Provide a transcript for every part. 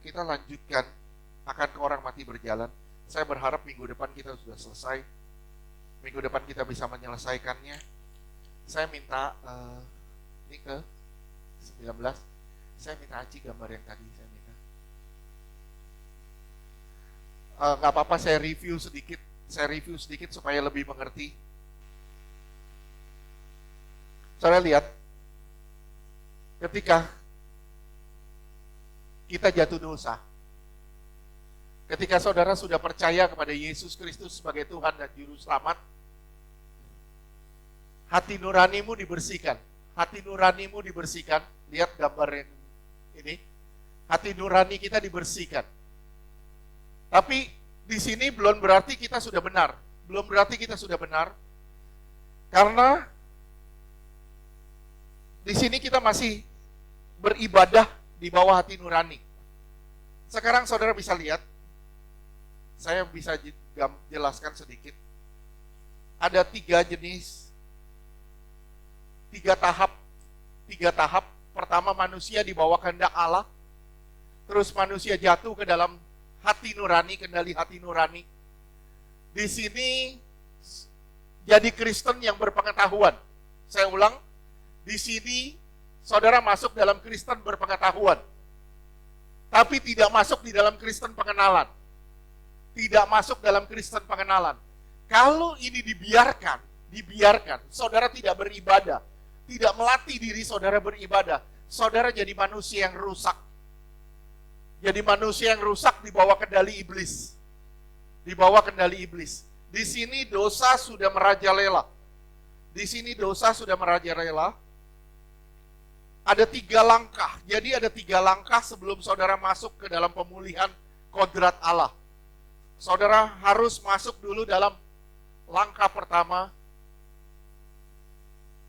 kita lanjutkan akan ke orang mati berjalan. Saya berharap minggu depan kita sudah selesai. Minggu depan kita bisa menyelesaikannya. Saya minta ini ke 19. Saya minta Aci gambar yang tadi saya minta. Nggak apa-apa, saya review sedikit supaya lebih mengerti. Saudara lihat, ketika kita jatuh dosa, ketika saudara sudah percaya kepada Yesus Kristus sebagai Tuhan dan Juru Selamat, hati nuranimu dibersihkan. Hati nuranimu dibersihkan. Lihat gambar yang ini. Hati nurani kita dibersihkan. Tapi di sini belum berarti kita sudah benar. Belum berarti kita sudah benar. Karena di sini kita masih beribadah di bawah hati nurani. Sekarang saudara bisa lihat. Saya bisa jelaskan sedikit. Ada 3 jenis, 3 tahap. Pertama, manusia di bawah kehendak Allah. Terus manusia jatuh ke dalam hati nurani, kendali hati nurani. Di sini jadi Kristen yang berpengetahuan. Saya ulang, di sini saudara masuk dalam Kristen berpengetahuan. Tapi tidak masuk di dalam Kristen pengenalan. Tidak masuk dalam Kristen pengenalan. Kalau ini dibiarkan, saudara tidak beribadah, tidak melatih diri saudara beribadah, saudara jadi manusia yang rusak. Jadi manusia yang rusak di bawah kendali iblis. Di bawah kendali iblis. Di sini dosa sudah merajalela. Di sini dosa sudah merajalela. Ada 3 langkah. Jadi ada 3 langkah sebelum saudara masuk ke dalam pemulihan kodrat Allah. Saudara harus masuk dulu dalam langkah pertama,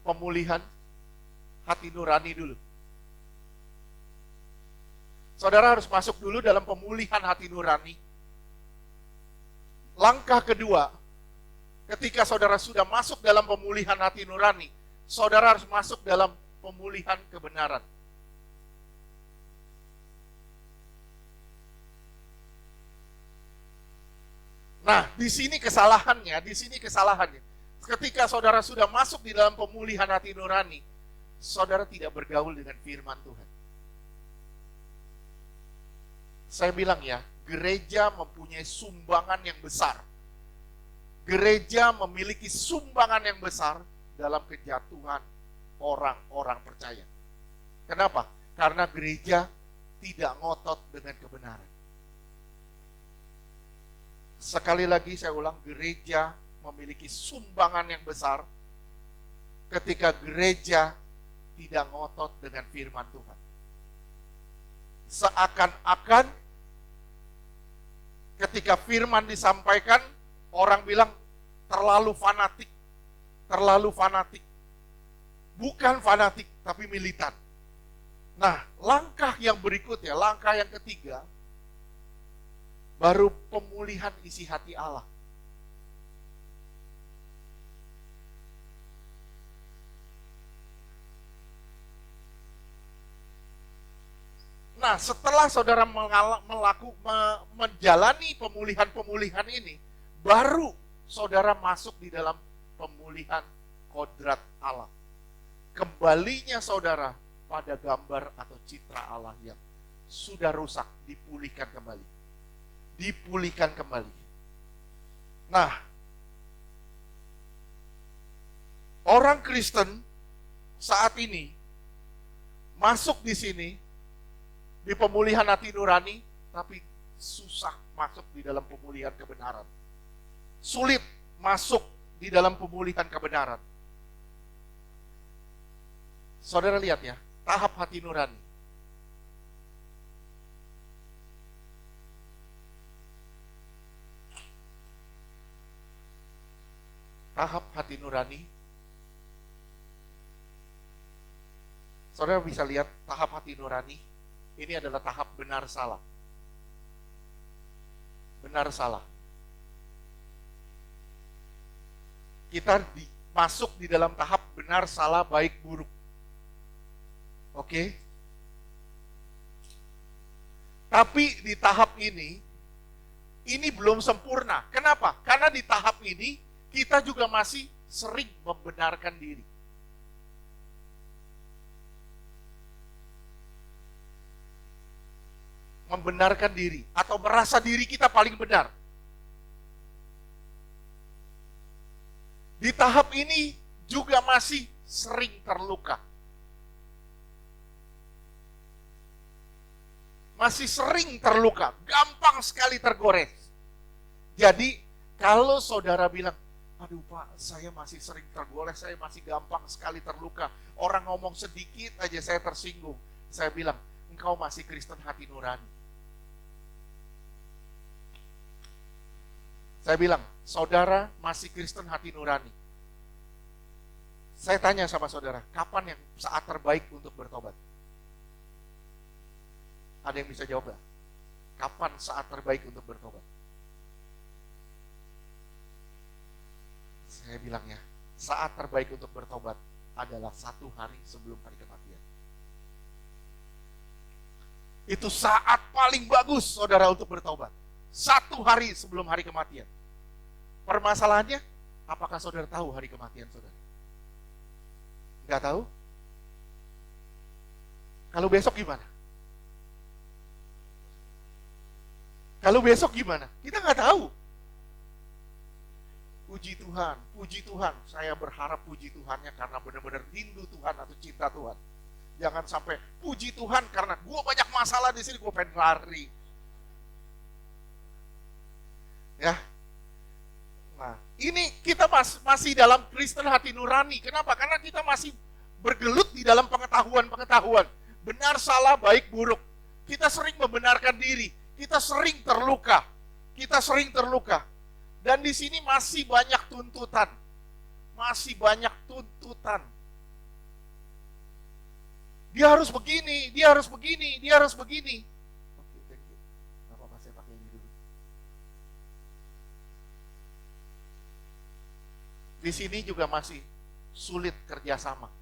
pemulihan hati nurani dulu. Saudara harus masuk dulu dalam pemulihan hati nurani. Langkah kedua, ketika saudara sudah masuk dalam pemulihan hati nurani, saudara harus masuk dalam pemulihan kebenaran. Nah, di sini kesalahannya. Ketika saudara sudah masuk di dalam pemulihan hati nurani, saudara tidak bergaul dengan firman Tuhan. Saya bilang ya, gereja mempunyai sumbangan yang besar. Gereja memiliki sumbangan yang besar dalam kejatuhan orang-orang percaya. Kenapa? Karena gereja tidak ngotot dengan kebenaran. Sekali lagi saya ulang, gereja memiliki sumbangan yang besar ketika gereja tidak ngotot dengan firman Tuhan. Seakan-akan ketika firman disampaikan, orang bilang terlalu fanatik. Terlalu fanatik. Bukan fanatik, tapi militan. Nah, langkah yang berikutnya, langkah yang ketiga, baru pemulihan isi hati Allah. Nah, setelah saudara menjalani pemulihan ini, baru saudara masuk di dalam pemulihan kodrat Allah. Kembalinya saudara pada gambar atau citra Allah yang sudah rusak, dipulihkan kembali. Dipulihkan kembali. Nah, orang Kristen saat ini masuk di sini di pemulihan hati nurani, tapi susah masuk di dalam pemulihan kebenaran. Sulit masuk di dalam pemulihan kebenaran. Saudara lihat ya, tahap hati nurani. Tahap hati nurani. Saudara bisa lihat tahap hati nurani. Ini adalah tahap benar salah. Benar salah. Kita masuk di dalam tahap benar salah baik buruk. Oke? Tapi di tahap ini belum sempurna. Kenapa? Karena di tahap ini kita juga masih sering membenarkan diri. Membenarkan diri atau merasa diri kita paling benar. Di tahap ini juga masih sering terluka. Masih sering terluka, gampang sekali tergores. Jadi kalau saudara bilang, aduh Pak, saya masih sering tergores, saya masih gampang sekali terluka. Orang ngomong sedikit aja saya tersinggung. Saya bilang, engkau masih Kristen hati nurani. Saya bilang, saudara masih Kristen hati nurani. Saya tanya sama saudara, kapan yang saat terbaik untuk bertobat? Ada yang bisa jawab gak? Kapan saat terbaik untuk bertobat? Saya bilang ya, saat terbaik untuk bertobat adalah 1 hari sebelum hari kematian. Itu saat paling bagus saudara untuk bertobat. 1 hari sebelum hari kematian. Permasalahannya, apakah saudara tahu hari kematian saudara? Nggak tahu? Kalau besok gimana? Kalau besok gimana? Kita nggak tahu. Puji Tuhan. Saya berharap puji Tuhannya karena benar-benar rindu Tuhan atau cinta Tuhan. Jangan sampai puji Tuhan karena gue banyak masalah di sini, gue pengen lari. Ya. Nah, ini kita masih dalam Kristen hati nurani. Kenapa? Karena kita masih bergelut di dalam pengetahuan. Benar, salah, baik, buruk. Kita sering membenarkan diri. Kita sering terluka. Dan di sini masih banyak tuntutan. Dia harus begini. Oke, thank you. Gak apa-apa, saya pakai ini dulu. Di sini juga masih sulit kerjasama.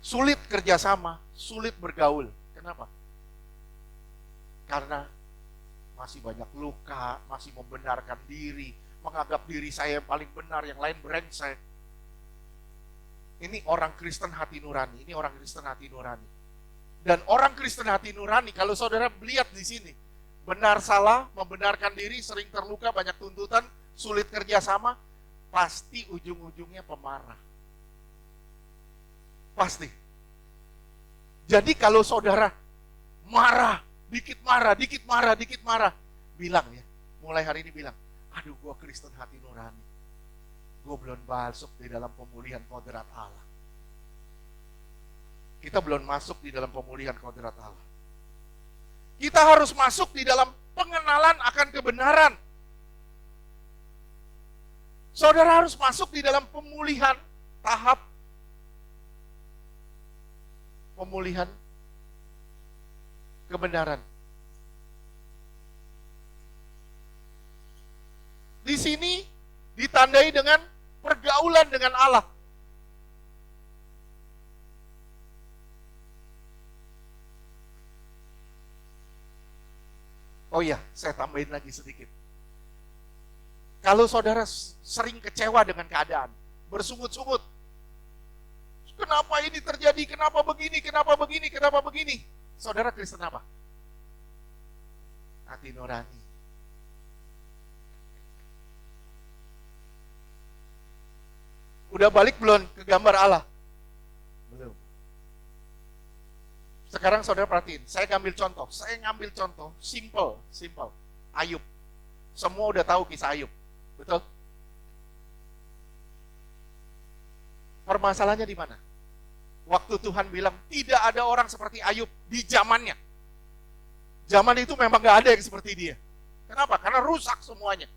Sulit kerjasama, sulit bergaul. Kenapa? Karena masih banyak luka, masih membenarkan diri, menganggap diri saya yang paling benar, yang lain brengsek. Ini orang Kristen hati nurani, Dan orang Kristen hati nurani, kalau saudara lihat di sini, benar salah, membenarkan diri, sering terluka, banyak tuntutan, sulit kerjasama, pasti ujung-ujungnya pemarah. Pasti. Jadi kalau saudara dikit marah, bilang ya, mulai hari ini bilang, aduh gue Kristen hati nurani, gue belum masuk di dalam pemulihan kodrat Allah. Kita belum masuk di dalam pemulihan kodrat Allah. Kita harus masuk di dalam pengenalan akan kebenaran. Saudara harus masuk di dalam pemulihan tahap pemulihan kebenaran. Di sini ditandai dengan pergaulan dengan Allah. Oh iya, saya tambahin lagi sedikit. Kalau saudara sering kecewa dengan keadaan, bersungut-sungut, kenapa ini terjadi, kenapa begini, saudara Kristen apa? Hati nurani. Udah balik belum ke gambar Allah? Belum. Sekarang saudara perhatiin, saya ngambil contoh, simple. Ayub. Semua udah tahu kisah Ayub, betul? Permasalahannya di mana? Waktu Tuhan bilang tidak ada orang seperti Ayub di zamannya. Zaman itu memang gak ada yang seperti dia. Kenapa? Karena rusak semuanya.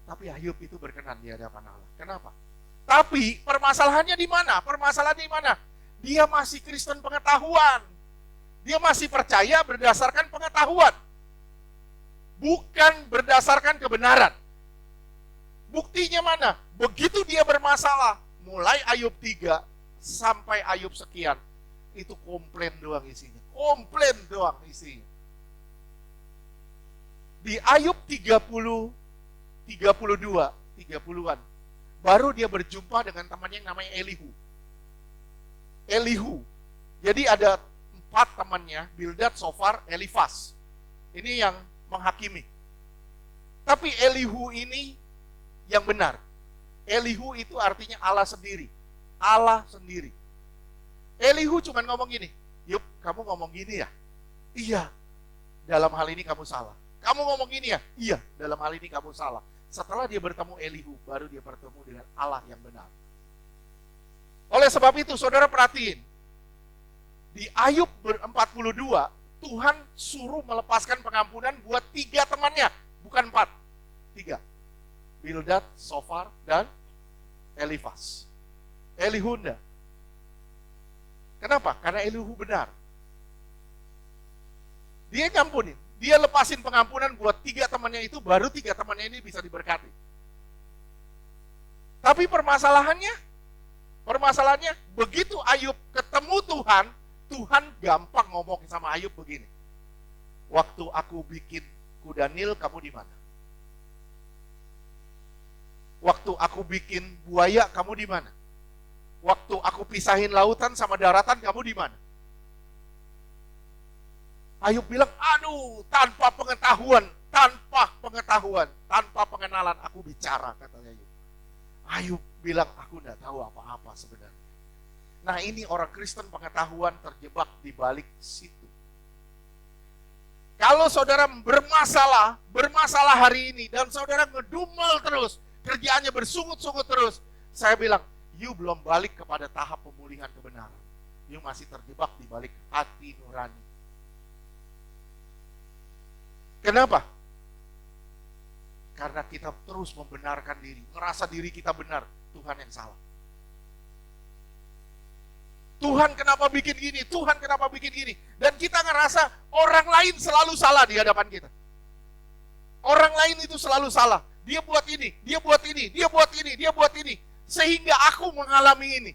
Tapi Ayub itu berkenan di hadapan Allah. Kenapa? Tapi permasalahannya di mana? Dia masih Kristen pengetahuan. Dia masih percaya berdasarkan pengetahuan. Bukan berdasarkan kebenaran. Buktinya mana? Begitu dia bermasalah, mulai Ayub 3 sampai Ayub sekian. Itu komplain doang isinya. Komplain doang isinya. Di Ayub 30, 32, 30-an. Baru dia berjumpa dengan temannya yang namanya Elihu. Elihu. Jadi ada 4 temannya, Bildad, Sofar, Elifas. Ini yang menghakimi. Tapi Elihu ini yang benar. Elihu itu artinya Allah sendiri. Allah sendiri. Elihu cuma ngomong gini, "Yuk, kamu ngomong gini ya?" "Iya, dalam hal ini kamu salah." "Kamu ngomong gini ya?" "Iya, dalam hal ini kamu salah." Setelah dia bertemu Elihu, baru dia bertemu dengan Allah yang benar. Oleh sebab itu, saudara perhatiin. Di Ayub 42, Tuhan suruh melepaskan pengampunan buat 3 temannya. Bukan 4, 3. Bildad, Sofar, dan Elifas. Elihu enggak. Kenapa? Karena Elihu benar. Dia ngampunin. Dia lepasin pengampunan buat 3 temannya itu, baru 3 temannya ini bisa diberkati. Tapi permasalahannya begitu Ayub ketemu Tuhan, Tuhan gampang ngomong sama Ayub begini. "Waktu aku bikin kuda Nil, kamu di mana? Waktu aku bikin buaya, kamu di mana? Waktu aku pisahin lautan sama daratan, kamu di mana?" Ayub bilang, "Aduh, tanpa pengetahuan, tanpa pengenalan aku bicara," kata Ayub. Ayub bilang, "Aku tidak tahu apa-apa sebenarnya." Nah, ini orang Kristen pengetahuan terjebak di balik situ. Kalau saudara bermasalah hari ini, dan saudara ngedumel terus, kerjaannya bersungut-sungut terus, saya bilang, you belum balik kepada tahap pemulihan kebenaran. You masih terjebak di balik hati nurani. Kenapa? Karena kita terus membenarkan diri, ngerasa diri kita benar, Tuhan yang salah. Tuhan kenapa bikin gini? Tuhan kenapa bikin gini? Dan kita ngerasa orang lain selalu salah di hadapan kita. Orang lain itu selalu salah. Dia buat ini, dia buat ini, dia buat ini, dia buat ini. Sehingga aku mengalami ini.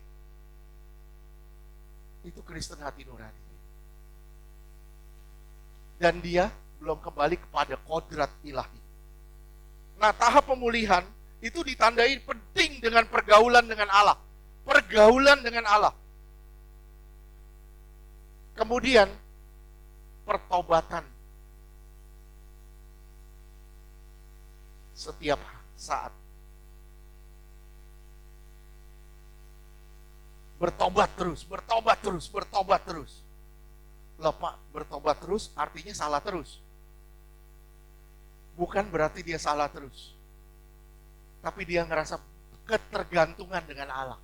Itu Kristen hati nurani. Dan dia belum kembali kepada kodrat ilahi. Nah, tahap pemulihan itu ditandai penting dengan pergaulan dengan Allah. Pergaulan dengan Allah. Kemudian pertobatan setiap saat. Bertobat terus. Loh Pak, bertobat terus artinya salah terus. Bukan berarti dia salah terus. Tapi dia ngerasa ketergantungan dengan Allah.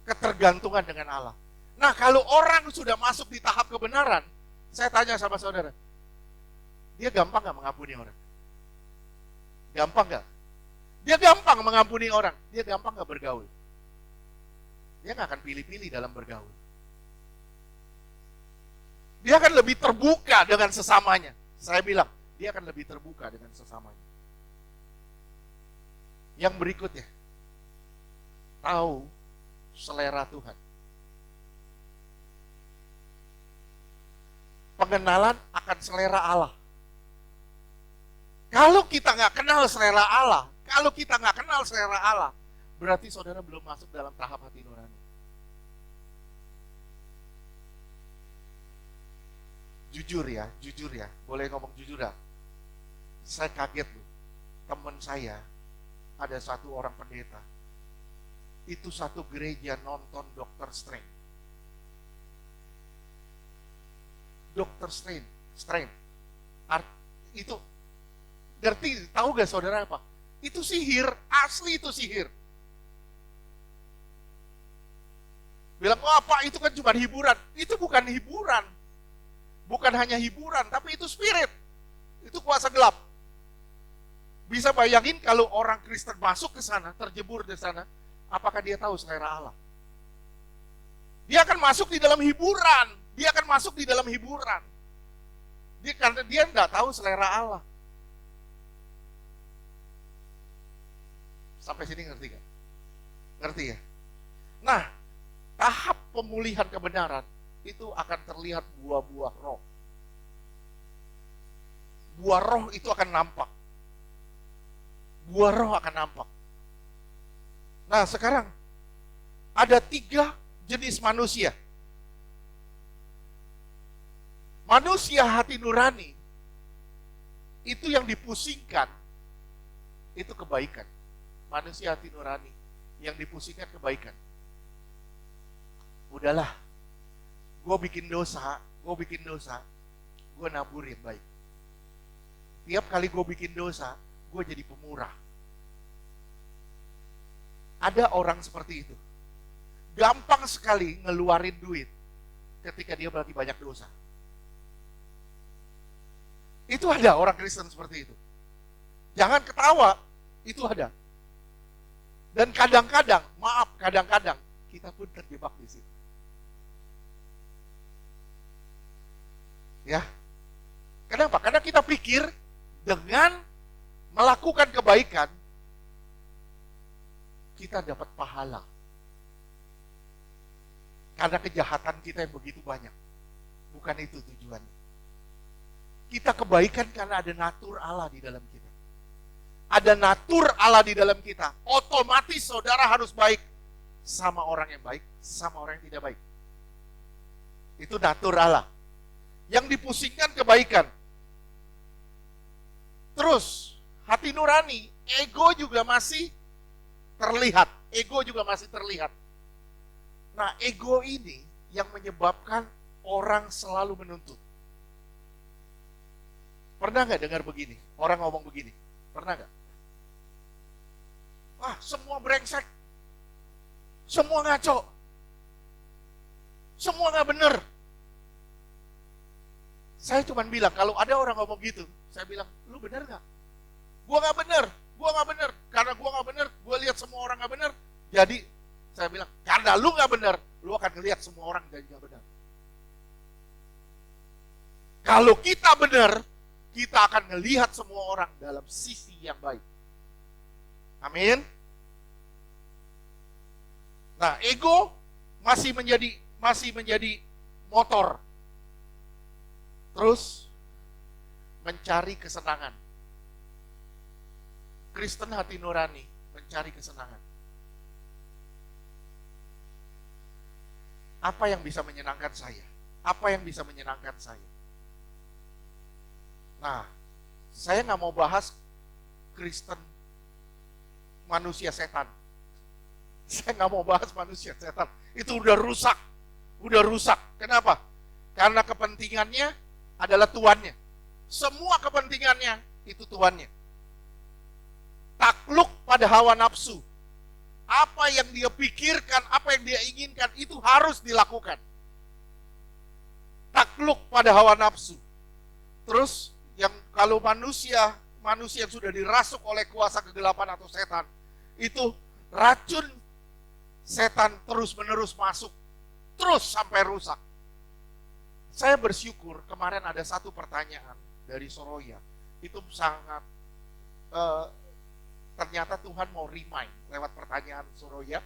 Ketergantungan dengan Allah. Nah, kalau orang sudah masuk di tahap kebenaran, saya tanya sama saudara, dia gampang gak mengampuni orang? Gampang gak? Dia gampang mengampuni orang, dia gampang gak bergaul? Dia gak akan pilih-pilih dalam bergaul. Dia akan lebih terbuka dengan sesamanya. Saya bilang, dia akan lebih terbuka dengan sesamanya. Yang berikutnya, tahu selera Tuhan. Pengenalan akan selera Allah. Kalau kita nggak kenal selera Allah, berarti saudara belum masuk dalam tahap hati nurani. Jujur ya, boleh ngomong jujur ya. Saya kaget loh, teman saya ada satu orang pendeta, itu satu gereja nonton Dr. Strange. Dr. Strange. Itu ngerti, tahu gak saudara apa? Itu sihir, asli itu sihir. Bilang, "Oh Pak, itu kan cuma hiburan." Itu bukan hiburan. Bukan hanya hiburan, tapi itu spirit. Itu kuasa gelap. Bisa bayangin kalau orang Kristen masuk ke sana, terjebur di sana, apakah dia tahu selera Allah? Dia akan masuk di dalam hiburan. Karena dia tidak tahu selera Allah. Sampai sini ngerti kan? Ngerti ya? Nah, tahap pemulihan kebenaran itu akan terlihat buah-buah roh. Buah roh itu akan nampak. Buah roh akan nampak. Nah, sekarang ada 3 jenis manusia. Manusia hati nurani itu yang dipusingkan itu kebaikan. Manusia hati nurani yang dipusingkan kebaikan. Udahlah, gue bikin dosa, gue nabur yang baik. Tiap kali gue bikin dosa, gue jadi pemurah. Ada orang seperti itu. Gampang sekali ngeluarin duit ketika dia berarti banyak dosa. Itu ada orang Kristen seperti itu. Jangan ketawa, itu ada. Dan kadang-kadang kita pun terjebak di situ. Ya. Kenapa? Karena kita pikir dengan melakukan kebaikan kita dapat pahala. Karena kejahatan kita yang begitu banyak. Bukan itu tujuannya. Kita kebaikan karena ada natur Allah di dalam kita. Ada natur Allah di dalam kita. Otomatis saudara harus baik sama orang yang baik, sama orang yang tidak baik. Itu natur Allah. Yang dipusingkan kebaikan. Terus, hati nurani, ego juga masih terlihat. Nah, ego ini yang menyebabkan orang selalu menuntut. Pernah nggak dengar begini? Orang ngomong begini. Pernah nggak? Wah, semua brengsek. Semua ngaco. Semua nggak bener. Saya cuma bilang, kalau ada orang ngomong gitu, saya bilang, lu bener nggak? Gua nggak bener. Karena gua nggak bener, gua lihat semua orang nggak bener. Jadi, saya bilang, karena lu nggak bener, lu akan ngelihat semua orang jadi nggak bener. Kalau kita bener, kita akan ngelihat semua orang dalam sisi yang baik. Amin. Nah, ego masih menjadi motor. Terus mencari kesenangan. Kristen hati nurani mencari kesenangan. Apa yang bisa menyenangkan saya? Nah, saya nggak mau bahas Kristen manusia setan. Saya nggak mau bahas manusia setan. Itu udah rusak. Kenapa? Karena kepentingannya adalah tuannya. Semua kepentingannya itu tuannya. Takluk pada hawa nafsu. Apa yang dia pikirkan, apa yang dia inginkan itu harus dilakukan. Takluk pada hawa nafsu. Terus yang kalau manusia yang sudah dirasuk oleh kuasa kegelapan atau setan, itu racun setan terus-menerus masuk. Terus sampai rusak. Saya bersyukur kemarin ada satu pertanyaan dari Soroya. Itu sangat ternyata Tuhan mau remind lewat pertanyaan Soroya.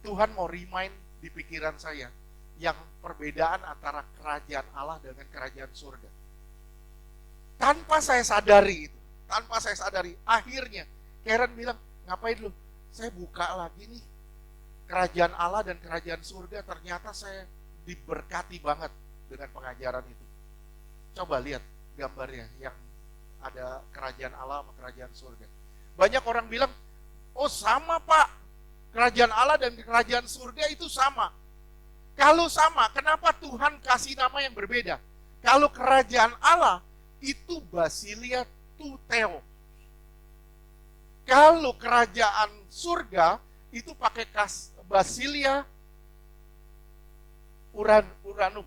Tuhan mau remind di pikiran saya yang perbedaan antara kerajaan Allah dengan kerajaan surga. Tanpa saya sadari itu, akhirnya Karen bilang, ngapain lu? Saya buka lagi nih kerajaan Allah dan kerajaan surga, ternyata saya diberkati banget dengan pengajaran itu. Coba lihat gambarnya yang ada kerajaan Allah sama kerajaan surga. Banyak orang bilang, oh sama Pak, kerajaan Allah dan kerajaan surga itu sama. Kalau sama, kenapa Tuhan kasih nama yang berbeda? Kalau kerajaan Allah itu Basilia tu Theo. Kalau kerajaan surga itu pakai Basilia Uranum.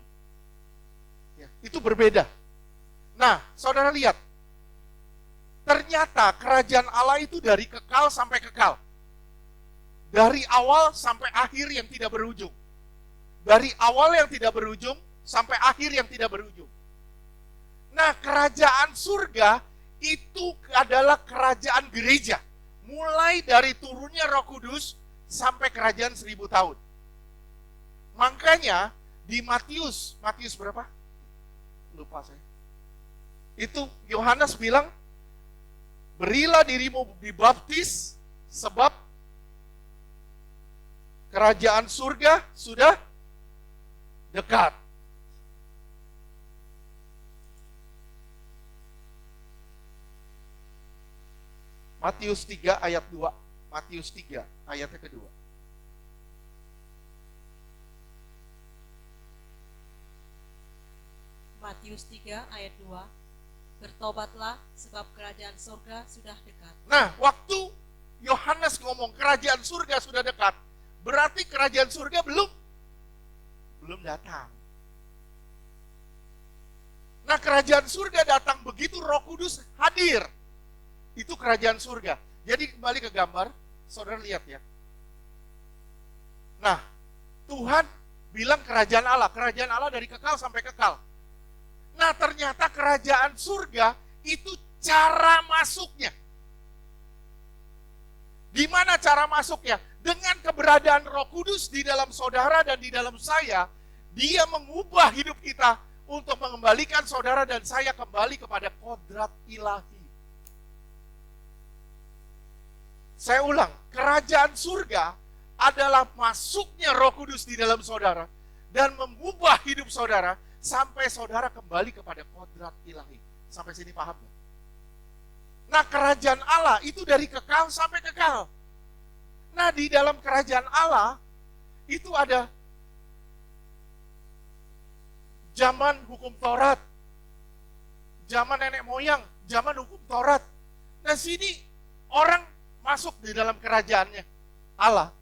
Ya, itu berbeda. Nah, saudara lihat. Ternyata kerajaan Allah itu dari kekal sampai kekal. Dari awal sampai akhir yang tidak berujung. Dari awal yang tidak berujung sampai akhir yang tidak berujung. Nah, kerajaan surga itu adalah kerajaan gereja. Mulai dari turunnya Roh Kudus sampai kerajaan 1000 tahun. Makanya di Matius berapa? Lupa saya. Itu Yohanes bilang, berilah dirimu dibaptis sebab kerajaan surga sudah dekat. Matius 3 ayat 2. Matius 3 ayatnya kedua. Matius 3 ayat 2. Bertobatlah sebab kerajaan surga sudah dekat. Nah, waktu Yohanes ngomong kerajaan surga sudah dekat, berarti kerajaan surga belum datang. Nah, kerajaan surga datang begitu Roh Kudus hadir. Itu kerajaan surga. Jadi kembali ke gambar, saudara lihat ya. Nah, Tuhan bilang kerajaan Allah dari kekal sampai kekal. Nah, ternyata kerajaan surga itu cara masuknya. Gimana cara masuknya? Dengan keberadaan Roh Kudus di dalam saudara dan di dalam saya, Dia mengubah hidup kita untuk mengembalikan saudara dan saya kembali kepada kodrat ilahi. Saya ulang, kerajaan surga adalah masuknya Roh Kudus di dalam saudara dan mengubah hidup saudara sampai saudara kembali kepada kodrat ilahi. Sampai sini paham ya? Nah, kerajaan Allah itu dari kekal sampai kekal. Nah, di dalam kerajaan Allah itu ada zaman hukum Taurat, zaman nenek moyang, zaman hukum Taurat. Nah, sini orang masuk di dalam kerajaannya Allah.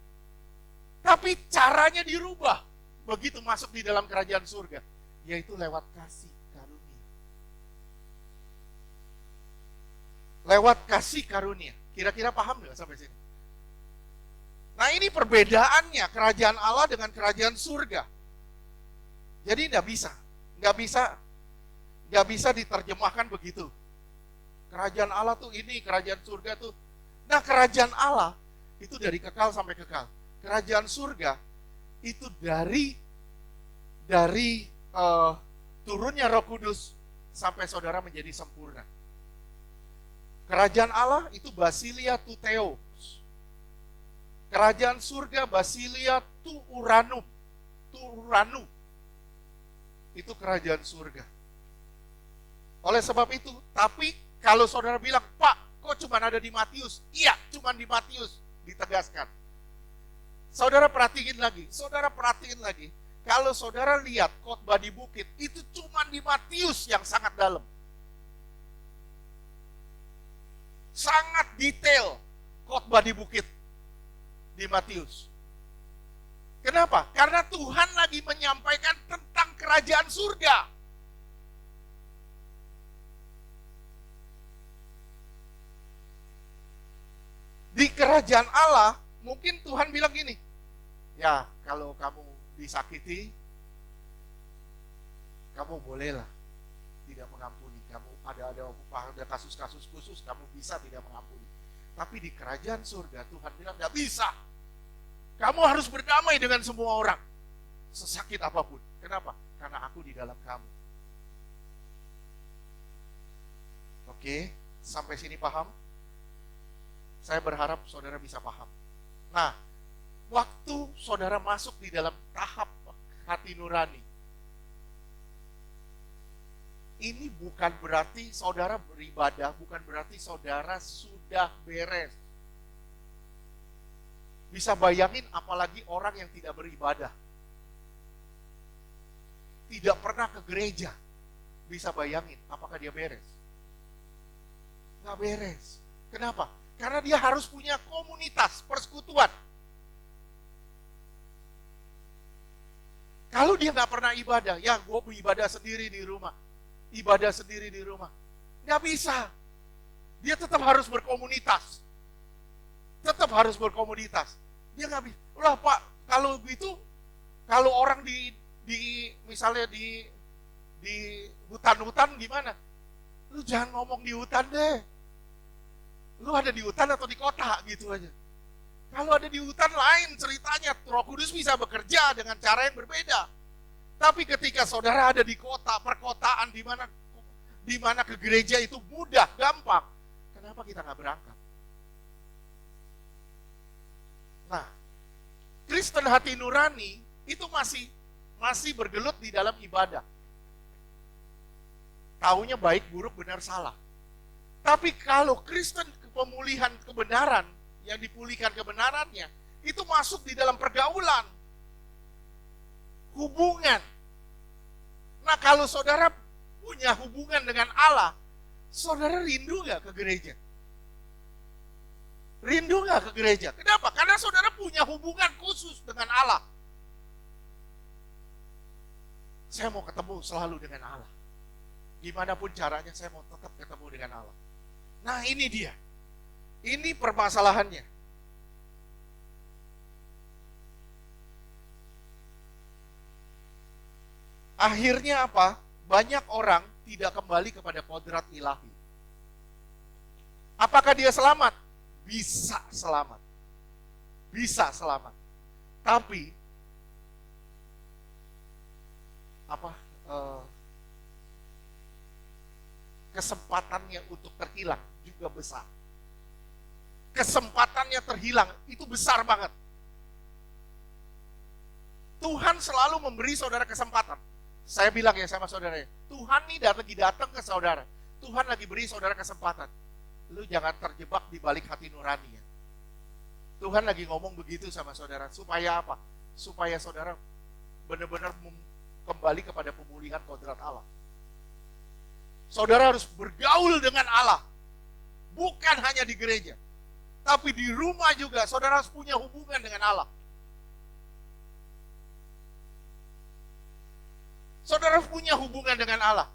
Tapi caranya dirubah begitu masuk di dalam kerajaan surga, yaitu lewat kasih karunia. Lewat kasih karunia. Kira-kira paham nggak sampai sini? Nah, ini perbedaannya kerajaan Allah dengan kerajaan surga. Jadi nggak bisa diterjemahkan begitu. Kerajaan Allah tuh ini, kerajaan surga tuh. Nah, kerajaan Allah itu dari kekal sampai kekal. Kerajaan surga itu dari turunnya Roh Kudus sampai saudara menjadi sempurna. Kerajaan Allah itu basilia tu theos. Kerajaan surga basilia tu uranum. Tu uranu. Itu kerajaan surga. Oleh sebab itu, tapi kalau saudara bilang, Pak, kok cuma ada di Matius? Iya, cuma di Matius, ditegaskan. Saudara perhatiin lagi. Kalau saudara lihat khotbah di bukit, itu cuma di Matius yang sangat dalam. Sangat detail khotbah di bukit di Matius. Kenapa? Karena Tuhan lagi menyampaikan tentang kerajaan surga. Di kerajaan Allah, mungkin Tuhan bilang gini, ya kalau kamu disakiti, kamu bolehlah tidak mengampuni. Kamu ada kasus-kasus khusus, kamu bisa tidak mengampuni. Tapi di kerajaan surga, Tuhan bilang nggak bisa. Kamu harus berdamai dengan semua orang, sesakit apapun. Kenapa? Karena aku di dalam kamu. Oke, sampai sini paham? Saya berharap saudara bisa paham. Nah, waktu saudara masuk di dalam tahap hati nurani, ini bukan berarti saudara beribadah, bukan berarti saudara sudah beres. Bisa bayangin apalagi orang yang tidak beribadah, tidak pernah ke gereja. Bisa bayangin apakah dia beres? Nggak beres. Kenapa? Karena dia harus punya komunitas, persekutuan. Kalau dia nggak pernah ibadah, ya gue beribadah sendiri di rumah. Ibadah sendiri di rumah. Nggak bisa. Dia tetap harus berkomunitas. Dia nggak bisa. Lah Pak, kalau gitu, kalau orang misalnya di hutan-hutan gimana? Lu jangan ngomong di hutan deh. Lu ada di hutan atau di kota gitu aja. Kalau ada di hutan lain ceritanya, Roh Kudus bisa bekerja dengan cara yang berbeda. Tapi ketika saudara ada di kota, perkotaan di mana ke gereja itu mudah, gampang, kenapa kita nggak berangkat? Nah, Kristen hati nurani itu masih bergelut di dalam ibadah. Taunya baik, buruk, benar, salah. Tapi kalau Kristen pemulihan kebenaran, yang dipulihkan kebenarannya, itu masuk di dalam pergaulan, hubungan. Nah, kalau saudara punya hubungan dengan Allah, saudara rindu gak ke gereja? Rindu gak ke gereja? Kenapa? Karena saudara punya hubungan khusus dengan Allah. Saya mau ketemu selalu dengan Allah. Gimana pun caranya saya mau tetap ketemu dengan Allah. Nah, ini dia. Ini permasalahannya. Akhirnya apa? Banyak orang tidak kembali kepada kodrat ilahi. Apakah dia selamat? Bisa selamat. Bisa selamat. Tapi kesempatannya untuk terhilang juga besar. Kesempatannya terhilang itu besar banget. Tuhan selalu memberi saudara kesempatan. Saya bilang ya sama saudara, Tuhan nih lagi datang ke saudara. Tuhan lagi beri saudara kesempatan. Lu jangan terjebak di balik hati nurani ya. Tuhan lagi ngomong begitu sama saudara. Supaya apa? Supaya saudara benar-benar kembali kepada pemulihan kodrat Allah. Saudara harus bergaul dengan Allah. Bukan hanya di gereja. Tapi di rumah juga saudara harus punya hubungan dengan Allah. Saudara harus punya hubungan dengan Allah.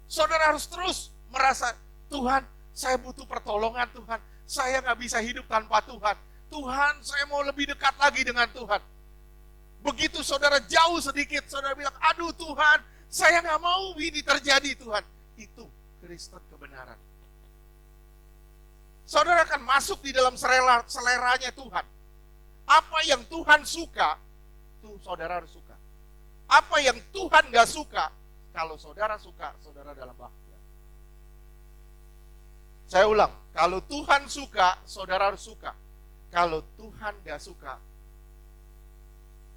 Saudara harus terus merasa, Tuhan, saya butuh pertolongan Tuhan. Saya gak bisa hidup tanpa Tuhan. Tuhan, saya mau lebih dekat lagi dengan Tuhan. Begitu saudara jauh sedikit, saudara bilang, aduh Tuhan, saya gak mau ini terjadi Tuhan. Itu Kristen kebenaran. Saudara akan masuk di dalam seleranya Tuhan. Apa yang Tuhan suka, itu saudara harus suka. Apa yang Tuhan gak suka, kalau saudara suka, saudara dalam bahaya. Saya ulang, kalau Tuhan suka, saudara harus suka. Kalau Tuhan gak suka,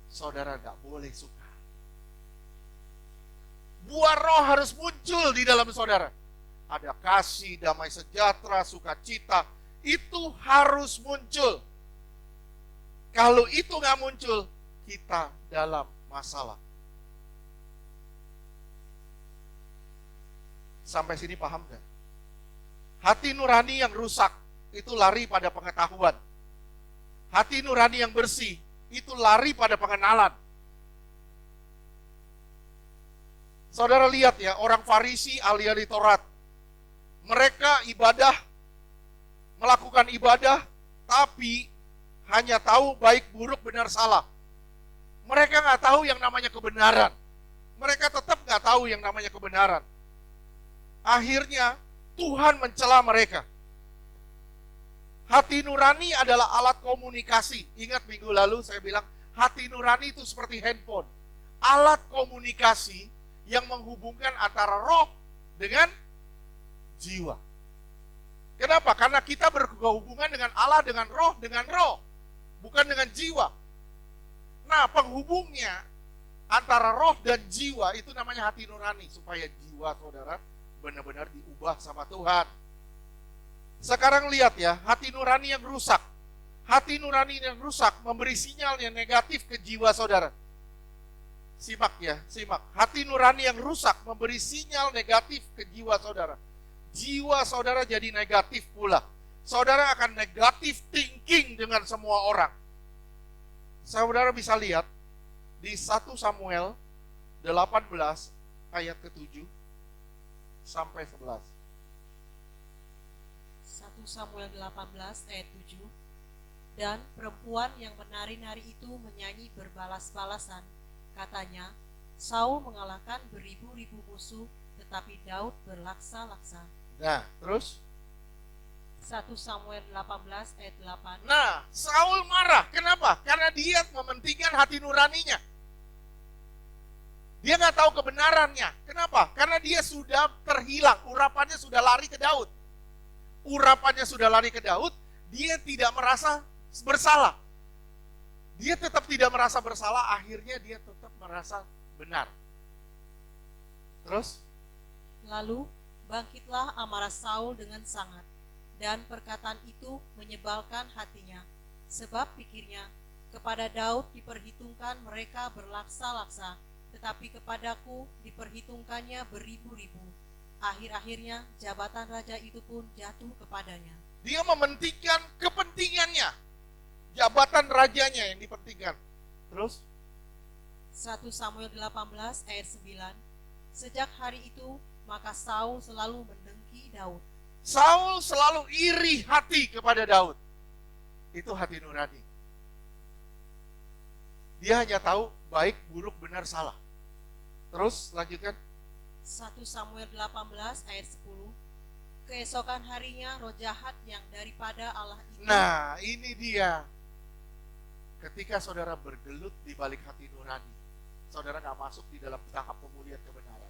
saudara gak boleh suka. Buah roh harus muncul di dalam saudara. Ada kasih, damai sejahtera, sukacita. Itu harus muncul. Kalau itu gak muncul, kita dalam masalah. Sampai sini paham gak? Hati nurani yang rusak, itu lari pada pengetahuan. Hati nurani yang bersih, itu lari pada pengenalan. Saudara lihat ya, orang Farisi ahli Taurat. Mereka melakukan ibadah, tapi hanya tahu baik, buruk, benar, salah. Mereka nggak tahu yang namanya kebenaran. Mereka tetap nggak tahu yang namanya kebenaran. Akhirnya Tuhan mencela mereka. Hati nurani adalah alat komunikasi. Ingat minggu lalu saya bilang, hati nurani itu seperti handphone. Alat komunikasi yang menghubungkan antara roh dengan jiwa. Kenapa? Karena kita berhubungan dengan Allah, dengan roh, bukan dengan jiwa. Nah, penghubungnya antara roh dan jiwa itu namanya hati nurani, supaya jiwa saudara benar-benar diubah sama Tuhan. Sekarang lihat ya, hati nurani yang rusak. Hati nurani yang rusak memberi sinyal yang negatif ke jiwa saudara. Simak ya, simak. Hati nurani yang rusak memberi sinyal negatif ke jiwa saudara. Jiwa saudara jadi negatif pula. Saudara akan negatif thinking dengan semua orang. Saudara bisa lihat di 1 Samuel 18 ayat ke-7 sampai 11. 1 Samuel 18 ayat 7. Dan perempuan yang menari-nari itu menyanyi berbalas-balasan. Katanya, Saul mengalahkan beribu-ribu musuh, tetapi Daud berlaksa-laksa. Nah, terus 1 Samuel 18 ayat 8. Nah, Saul marah. Kenapa? Karena dia mementingkan hati nuraninya. Dia nggak tahu kebenarannya. Kenapa? Karena dia sudah terhilang. Urapannya sudah lari ke Daud. Urapannya sudah lari ke Daud. Dia tidak merasa bersalah. Dia tetap tidak merasa bersalah. Akhirnya dia tetap merasa benar. Terus? Lalu bangkitlah amarah Saul dengan sangat, dan perkataan itu menyebalkan hatinya, sebab pikirnya, kepada Daud diperhitungkan mereka berlaksa-laksa, tetapi kepadaku diperhitungkannya beribu-ribu. Akhir-akhirnya jabatan raja itu pun jatuh kepadanya. Dia mementingkan kepentingannya. Jabatan rajanya yang dipentingkan. Terus? 1 Samuel 18 ayat 9. Sejak hari itu, maka Saul selalu mendengki Daud. Saul selalu iri hati kepada Daud. Itu hati nurani. Dia hanya tahu baik, buruk, benar, salah. Terus lanjutkan. 1 Samuel 18 ayat 10. Keesokan harinya roh jahat yang daripada Allah itu. Nah, ini dia. Ketika saudara bergelut di balik hati nurani, saudara nggak masuk di dalam tahap pemulihan kebenaran,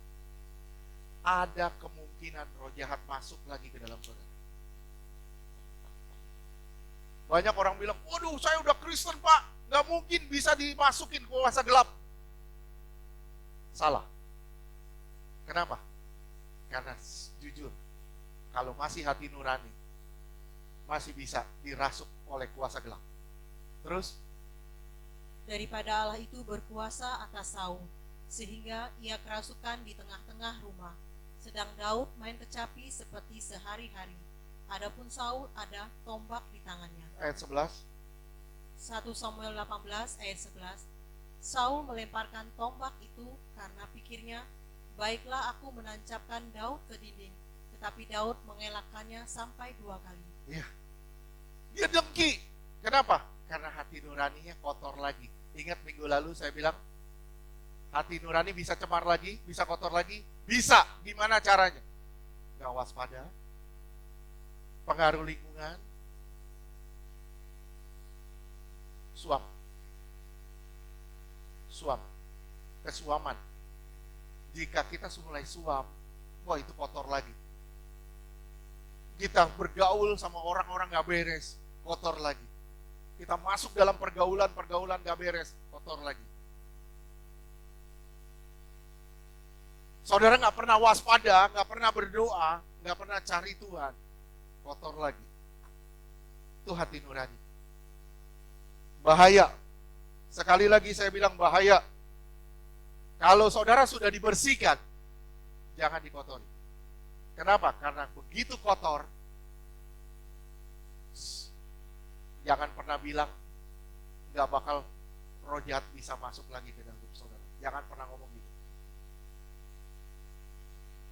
ada kemungkinan roh jahat masuk lagi ke dalam saudara. Banyak orang bilang, waduh saya udah Kristen pak, nggak mungkin bisa dimasukin kuasa gelap. Salah. Kenapa? Karena jujur, kalau masih hati nurani, masih bisa dirasuk oleh kuasa gelap. Terus? Daripada Allah itu berkuasa atas Saul, sehingga ia kerasukan di tengah-tengah rumah. Sedang Daud main kecapi seperti sehari-hari. Adapun Saul ada tombak di tangannya. Ayat 11. 1 Samuel 18 ayat 11. Saul melemparkan tombak itu karena pikirnya, baiklah aku menancapkan Daud ke dinding. Tetapi Daud mengelakkannya sampai 2 kali. Iya. Dia dengki. Kenapa? Karena hati nuraninya kotor lagi. Ingat minggu lalu saya bilang, hati nurani bisa cemar lagi, bisa kotor lagi? Bisa. Gimana caranya? Gak waspada. Pengaruh lingkungan. Suam. Kesuaman. Jika kita mulai suam, wah itu kotor lagi. Kita bergaul sama orang-orang gak beres, kotor lagi. Kita masuk dalam pergaulan gak beres, kotor lagi. Saudara gak pernah waspada, gak pernah berdoa, gak pernah cari Tuhan, kotor lagi. Itu hati nurani. Bahaya. Sekali lagi saya bilang bahaya. Kalau saudara sudah dibersihkan, jangan dikotori. Kenapa? Karena begitu kotor, jangan pernah bilang nggak bakal roh jahat bisa masuk lagi ke dalam hidup saudara. Jangan pernah ngomong gitu.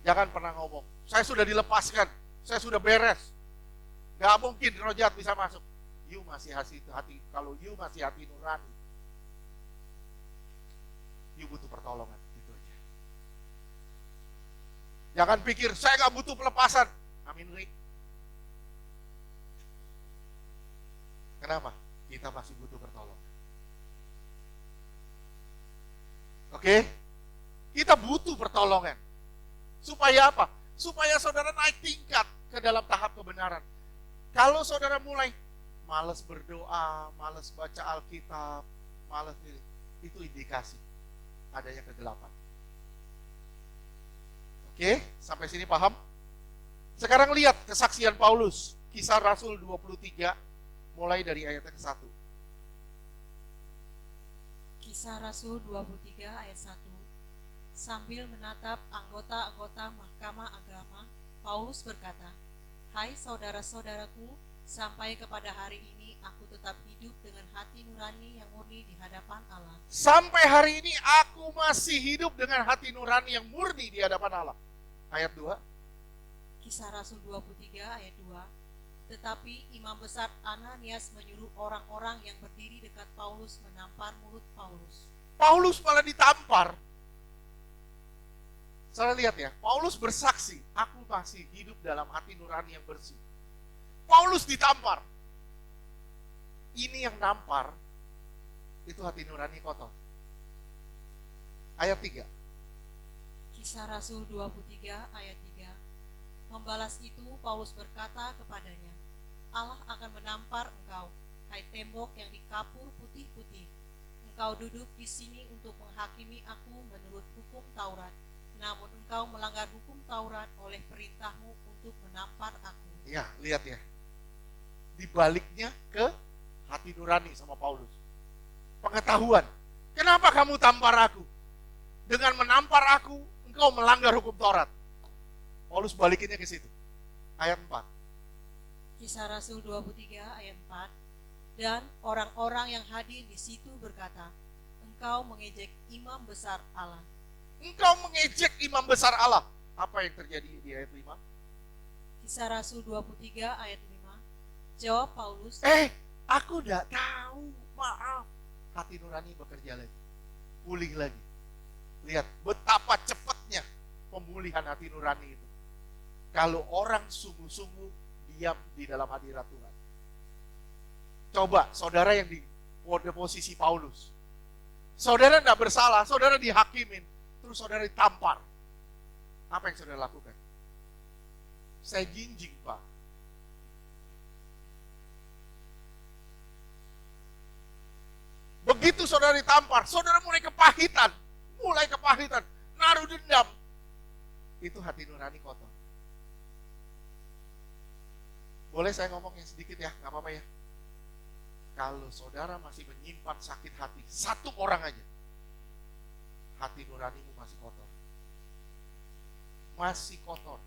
Jangan pernah ngomong, saya sudah dilepaskan, saya sudah beres, nggak mungkin roh jahat bisa masuk. You masih hati, kalau you masih hati nurani, you butuh pertolongan, gitu aja. Jangan pikir saya nggak butuh pelepasan. Amin, Rick. Kenapa? Kita masih butuh pertolongan. Oke? Kita butuh pertolongan. Supaya apa? Supaya saudara naik tingkat ke dalam tahap kebenaran. Kalau saudara mulai malas berdoa, malas baca Alkitab, malas ini, itu indikasi adanya kegelapan. Oke? Sampai sini paham? Sekarang lihat kesaksian Paulus, Kisah Rasul 23, mulai dari ayat yang 1. Kisah Rasul 23 ayat 1. Sambil menatap anggota-anggota mahkamah agama, Paulus berkata, hai saudara-saudaraku, sampai kepada hari ini aku tetap hidup dengan hati nurani yang murni di hadapan Allah. Sampai hari ini aku masih hidup dengan hati nurani yang murni di hadapan Allah. Ayat 2. Kisah Rasul 23 ayat 2. Tetapi imam besar Ananias menyuruh orang-orang yang berdiri dekat Paulus menampar mulut Paulus. Paulus malah ditampar. Saudara lihat ya, Paulus bersaksi, aku masih hidup dalam hati nurani yang bersih. Paulus ditampar. Ini yang nampar, itu hati nurani kotor. Ayat 3. Kisah Rasul 23 ayat 3. Membalas itu Paulus berkata kepadanya, Allah akan menampar engkau, hai tembok yang dikapur putih-putih. Engkau duduk di sini untuk menghakimi aku menurut hukum Taurat, namun engkau melanggar hukum Taurat oleh perintahmu untuk menampar aku. Ya, lihat ya. Dibaliknya ke hati nurani sama Paulus. Pengetahuan. Kenapa kamu tampar aku? Dengan menampar aku, engkau melanggar hukum Taurat. Paulus balikinnya ke situ. Ayat 4. Kisah Rasul 23 ayat 4. Dan orang-orang yang hadir di situ berkata, engkau mengejek imam besar Allah. Engkau mengejek imam besar Allah. Apa yang terjadi di ayat 5? Kisah Rasul 23 ayat 5. Jawab Paulus, Aku tidak tahu, maaf. Hati nurani bekerja lagi. Pulih lagi. Lihat betapa cepatnya pemulihan hati nurani itu. Kalau orang sungguh-sungguh diam di dalam hadirat Tuhan. Coba saudara yang di posisi Paulus. Saudara tidak bersalah, saudara dihakimin. Terus saudara ditampar. Apa yang saudara lakukan? Saya jinjing, Pak. Begitu saudara ditampar, saudara mulai kepahitan. Naruh dendam. Itu hati nurani kotor. Boleh saya ngomong yang sedikit ya? Gak apa-apa ya? Kalau saudara masih menyimpan sakit hati, satu orang aja, hati nuranimu masih kotor. Masih kotor.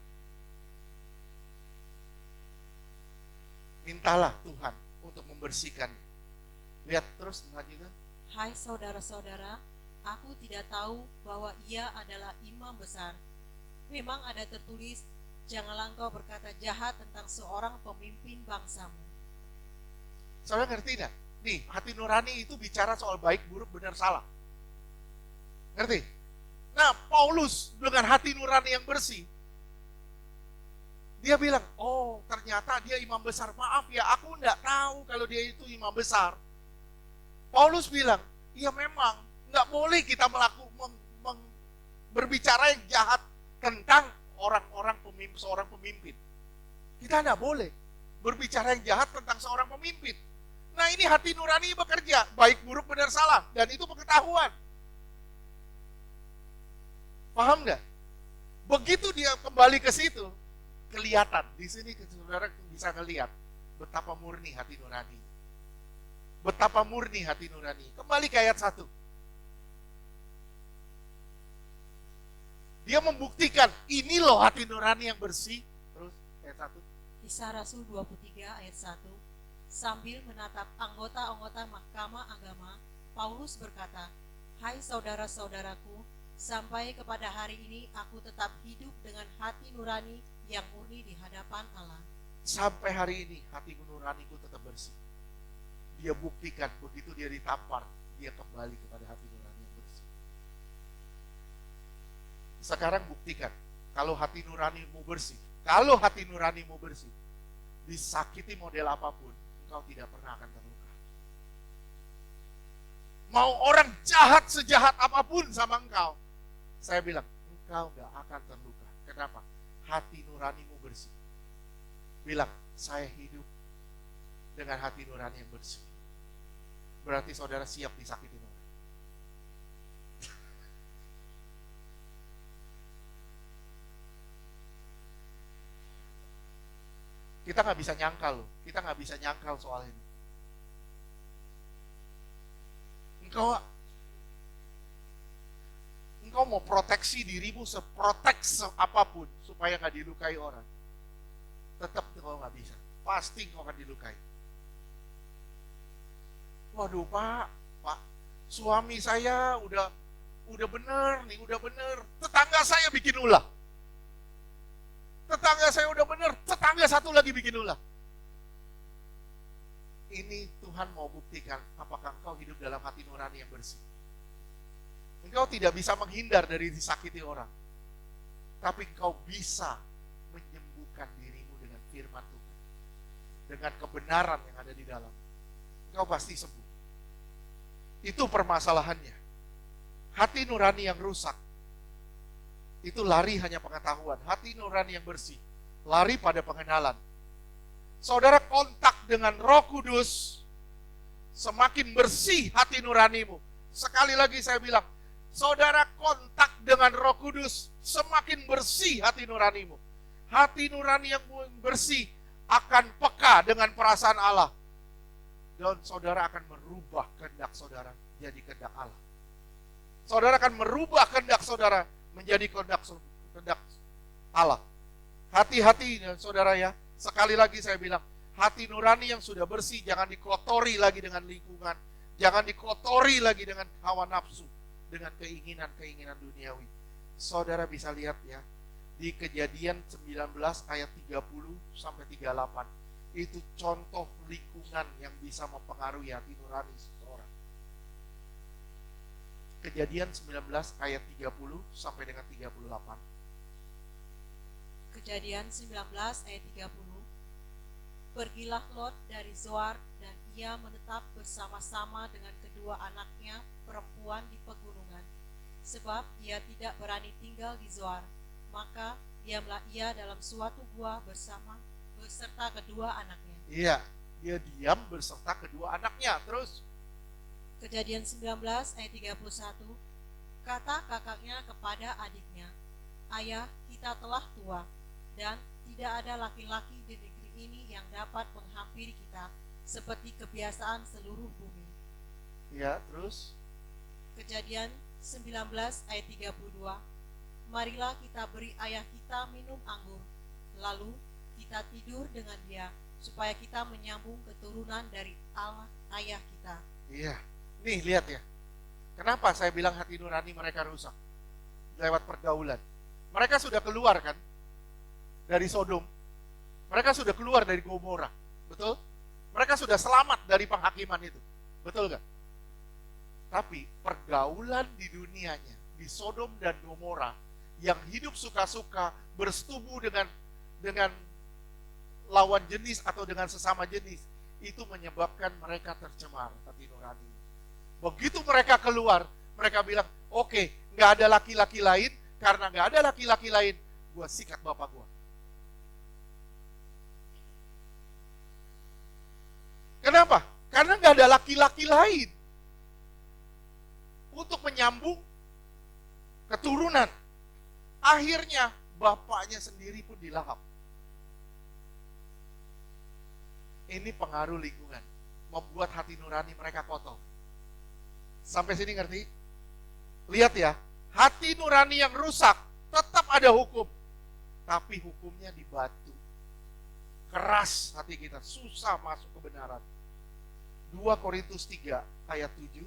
Mintalah Tuhan untuk membersihkan. Lihat terus lanjutkan. hai saudara-saudara, aku tidak tahu bahwa ia adalah imam besar. Memang ada tertulis, janganlah engkau berkata jahat tentang seorang pemimpin bangsamu. Saudara ngerti tidak? Nih, hati nurani itu bicara soal baik, buruk, benar, salah. Ngerti? Nah, Paulus dengan hati nurani yang bersih, dia bilang, oh ternyata dia imam besar. Maaf ya, aku enggak tahu kalau dia itu imam besar. Paulus bilang, iya memang, enggak boleh kita berbicara yang jahat tentang seorang pemimpin. Kita enggak boleh berbicara yang jahat tentang seorang pemimpin. Nah ini hati nurani bekerja, baik, buruk, benar, salah. Dan itu pengetahuan. Paham nggak? Begitu dia kembali ke situ, kelihatan. Di sini saudara bisa ngelihat betapa murni hati nurani. Betapa murni hati nurani. Kembali ke ayat 1. Dia membuktikan, ini loh hati nurani yang bersih. Terus ayat 1. Kisah Rasul 23 ayat 1. Sambil menatap anggota-anggota mahkamah agama, Paulus berkata, hai saudara-saudaraku, sampai kepada hari ini aku tetap hidup dengan hati nurani yang murni di hadapan Allah. Sampai hari ini hati nuraniku tetap bersih. Dia buktikan begitu dia ditampar, dia kembali kepada hati nurani yang bersih. Sekarang buktikan, kalau hati nuranimu bersih, disakiti model apapun, engkau tidak pernah akan terluka. Mau orang jahat sejahat apapun sama engkau, saya bilang, engkau gak akan terluka. Kenapa? Hati nuranimu bersih. Bilang, saya hidup dengan hati nurani yang bersih. Berarti saudara siap disakiti orang. Kita nggak bisa nyangkal loh. Kita nggak bisa nyangkal soal ini. Engkau mau proteksi dirimu seproteks apapun supaya nggak dilukai orang. Tetap engkau nggak bisa. Pasti engkau akan dilukai. Waduh Pak, suami saya udah bener nih, udah bener. Tetangga saya bikin ulah. Tetangga saya udah bener, tetangga satu lagi bikin ulah. Ini Tuhan mau buktikan apakah engkau hidup dalam hati nurani yang bersih. Engkau tidak bisa menghindar dari disakiti orang. Tapi engkau bisa menyembuhkan dirimu dengan firman Tuhan. dengan kebenaran yang ada di dalam, engkau pasti sembuh. Itu permasalahannya. Hati nurani yang rusak, itu lari hanya pengetahuan. Hati nurani yang bersih, lari pada pengenalan. Saudara kontak dengan Roh Kudus, semakin bersih hati nuranimu. Sekali lagi saya bilang, saudara kontak dengan Roh Kudus, semakin bersih hati nuranimu. Hati nurani yang bersih akan peka dengan perasaan Allah. Dan saudara akan merubah kehendak saudara jadi kehendak Allah. Saudara akan merubah kehendak saudara menjadi kehendak Allah. Hati-hati saudara ya. Sekali lagi saya bilang, hati nurani yang sudah bersih jangan dikotori lagi dengan lingkungan. Jangan dikotori lagi dengan hawa nafsu, dengan keinginan-keinginan duniawi. Saudara bisa lihat ya, di Kejadian 19 ayat 30 sampai 38. Itu contoh lingkungan yang bisa mempengaruhi hati nurani seseorang. Kejadian 19 ayat 30 sampai dengan 38. Kejadian 19 ayat 30. Pergilah Lot dari Zoar dan ia menetap bersama-sama dengan kedua anaknya perempuan di pegunungan, sebab ia tidak berani tinggal di Zoar. Maka diamlah ia dalam suatu gua beserta kedua anaknya. Iya, dia diam beserta kedua anaknya. Terus Kejadian 19 ayat 31. Kata kakaknya kepada adiknya, ayah, kita telah tua dan tidak ada laki-laki di negeri ini yang dapat menghampiri kita seperti kebiasaan seluruh bumi. ya, terus Kejadian 19 ayat 32. Marilah kita beri ayah kita minum anggur, lalu kita tidur dengan dia, supaya kita menyambung keturunan dari Allah ayah kita. iya. Nih lihat ya. Kenapa saya bilang hati nurani mereka rusak? Lewat pergaulan. Mereka sudah keluar kan dari Sodom. Mereka sudah keluar dari Gomora. Betul? Mereka sudah selamat dari penghakiman itu. Betul gak? Tapi pergaulan di dunianya, di Sodom dan Gomora, yang hidup suka-suka, bersetubuh dengan lawan jenis atau dengan sesama jenis, itu menyebabkan mereka tercemar hati nurani. Begitu mereka keluar, mereka bilang, oke, gak ada laki-laki lain, karena gak ada laki-laki lain, gue sikat bapak gue. Kenapa? Karena gak ada laki-laki lain untuk menyambung keturunan. Akhirnya bapaknya sendiri pun dilahap. Ini pengaruh lingkungan, membuat hati nurani mereka kotor. Sampai sini ngerti? Lihat ya, hati nurani yang rusak tetap ada hukum, tapi hukumnya di batu. Keras hati kita, susah masuk kebenaran. 2 Korintus 3 ayat 7.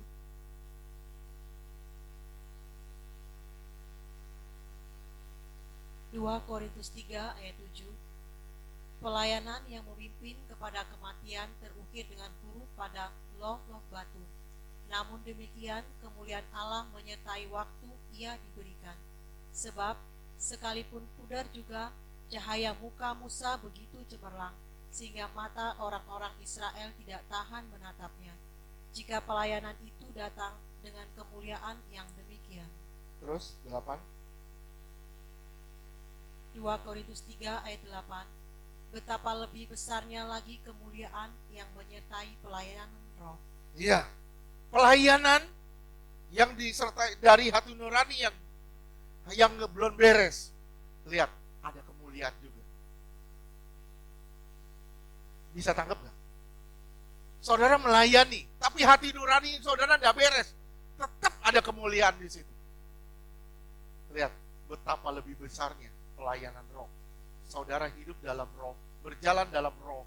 2 Korintus 3 ayat 7. Pelayanan yang memimpin kepada kematian terukir dengan huruf pada loh-loh batu. Namun demikian kemuliaan Allah menyertai waktu ia diberikan. Sebab sekalipun pudar juga cahaya muka Musa begitu cemerlang, sehingga mata orang-orang Israel tidak tahan menatapnya. Jika pelayanan itu datang dengan kemuliaan yang demikian. Terus 8. 2 Korintus 3 ayat 8. Betapa lebih besarnya lagi kemuliaan yang menyertai pelayanan roh. Iya, pelayanan yang disertai dari hati nurani yang belum beres. Lihat, ada kemuliaan juga. Bisa tangkap nggak? Saudara melayani, tapi hati nurani saudara tidak beres, tetap ada kemuliaan di situ. Lihat, betapa lebih besarnya pelayanan roh. Saudara hidup dalam roh, berjalan dalam roh.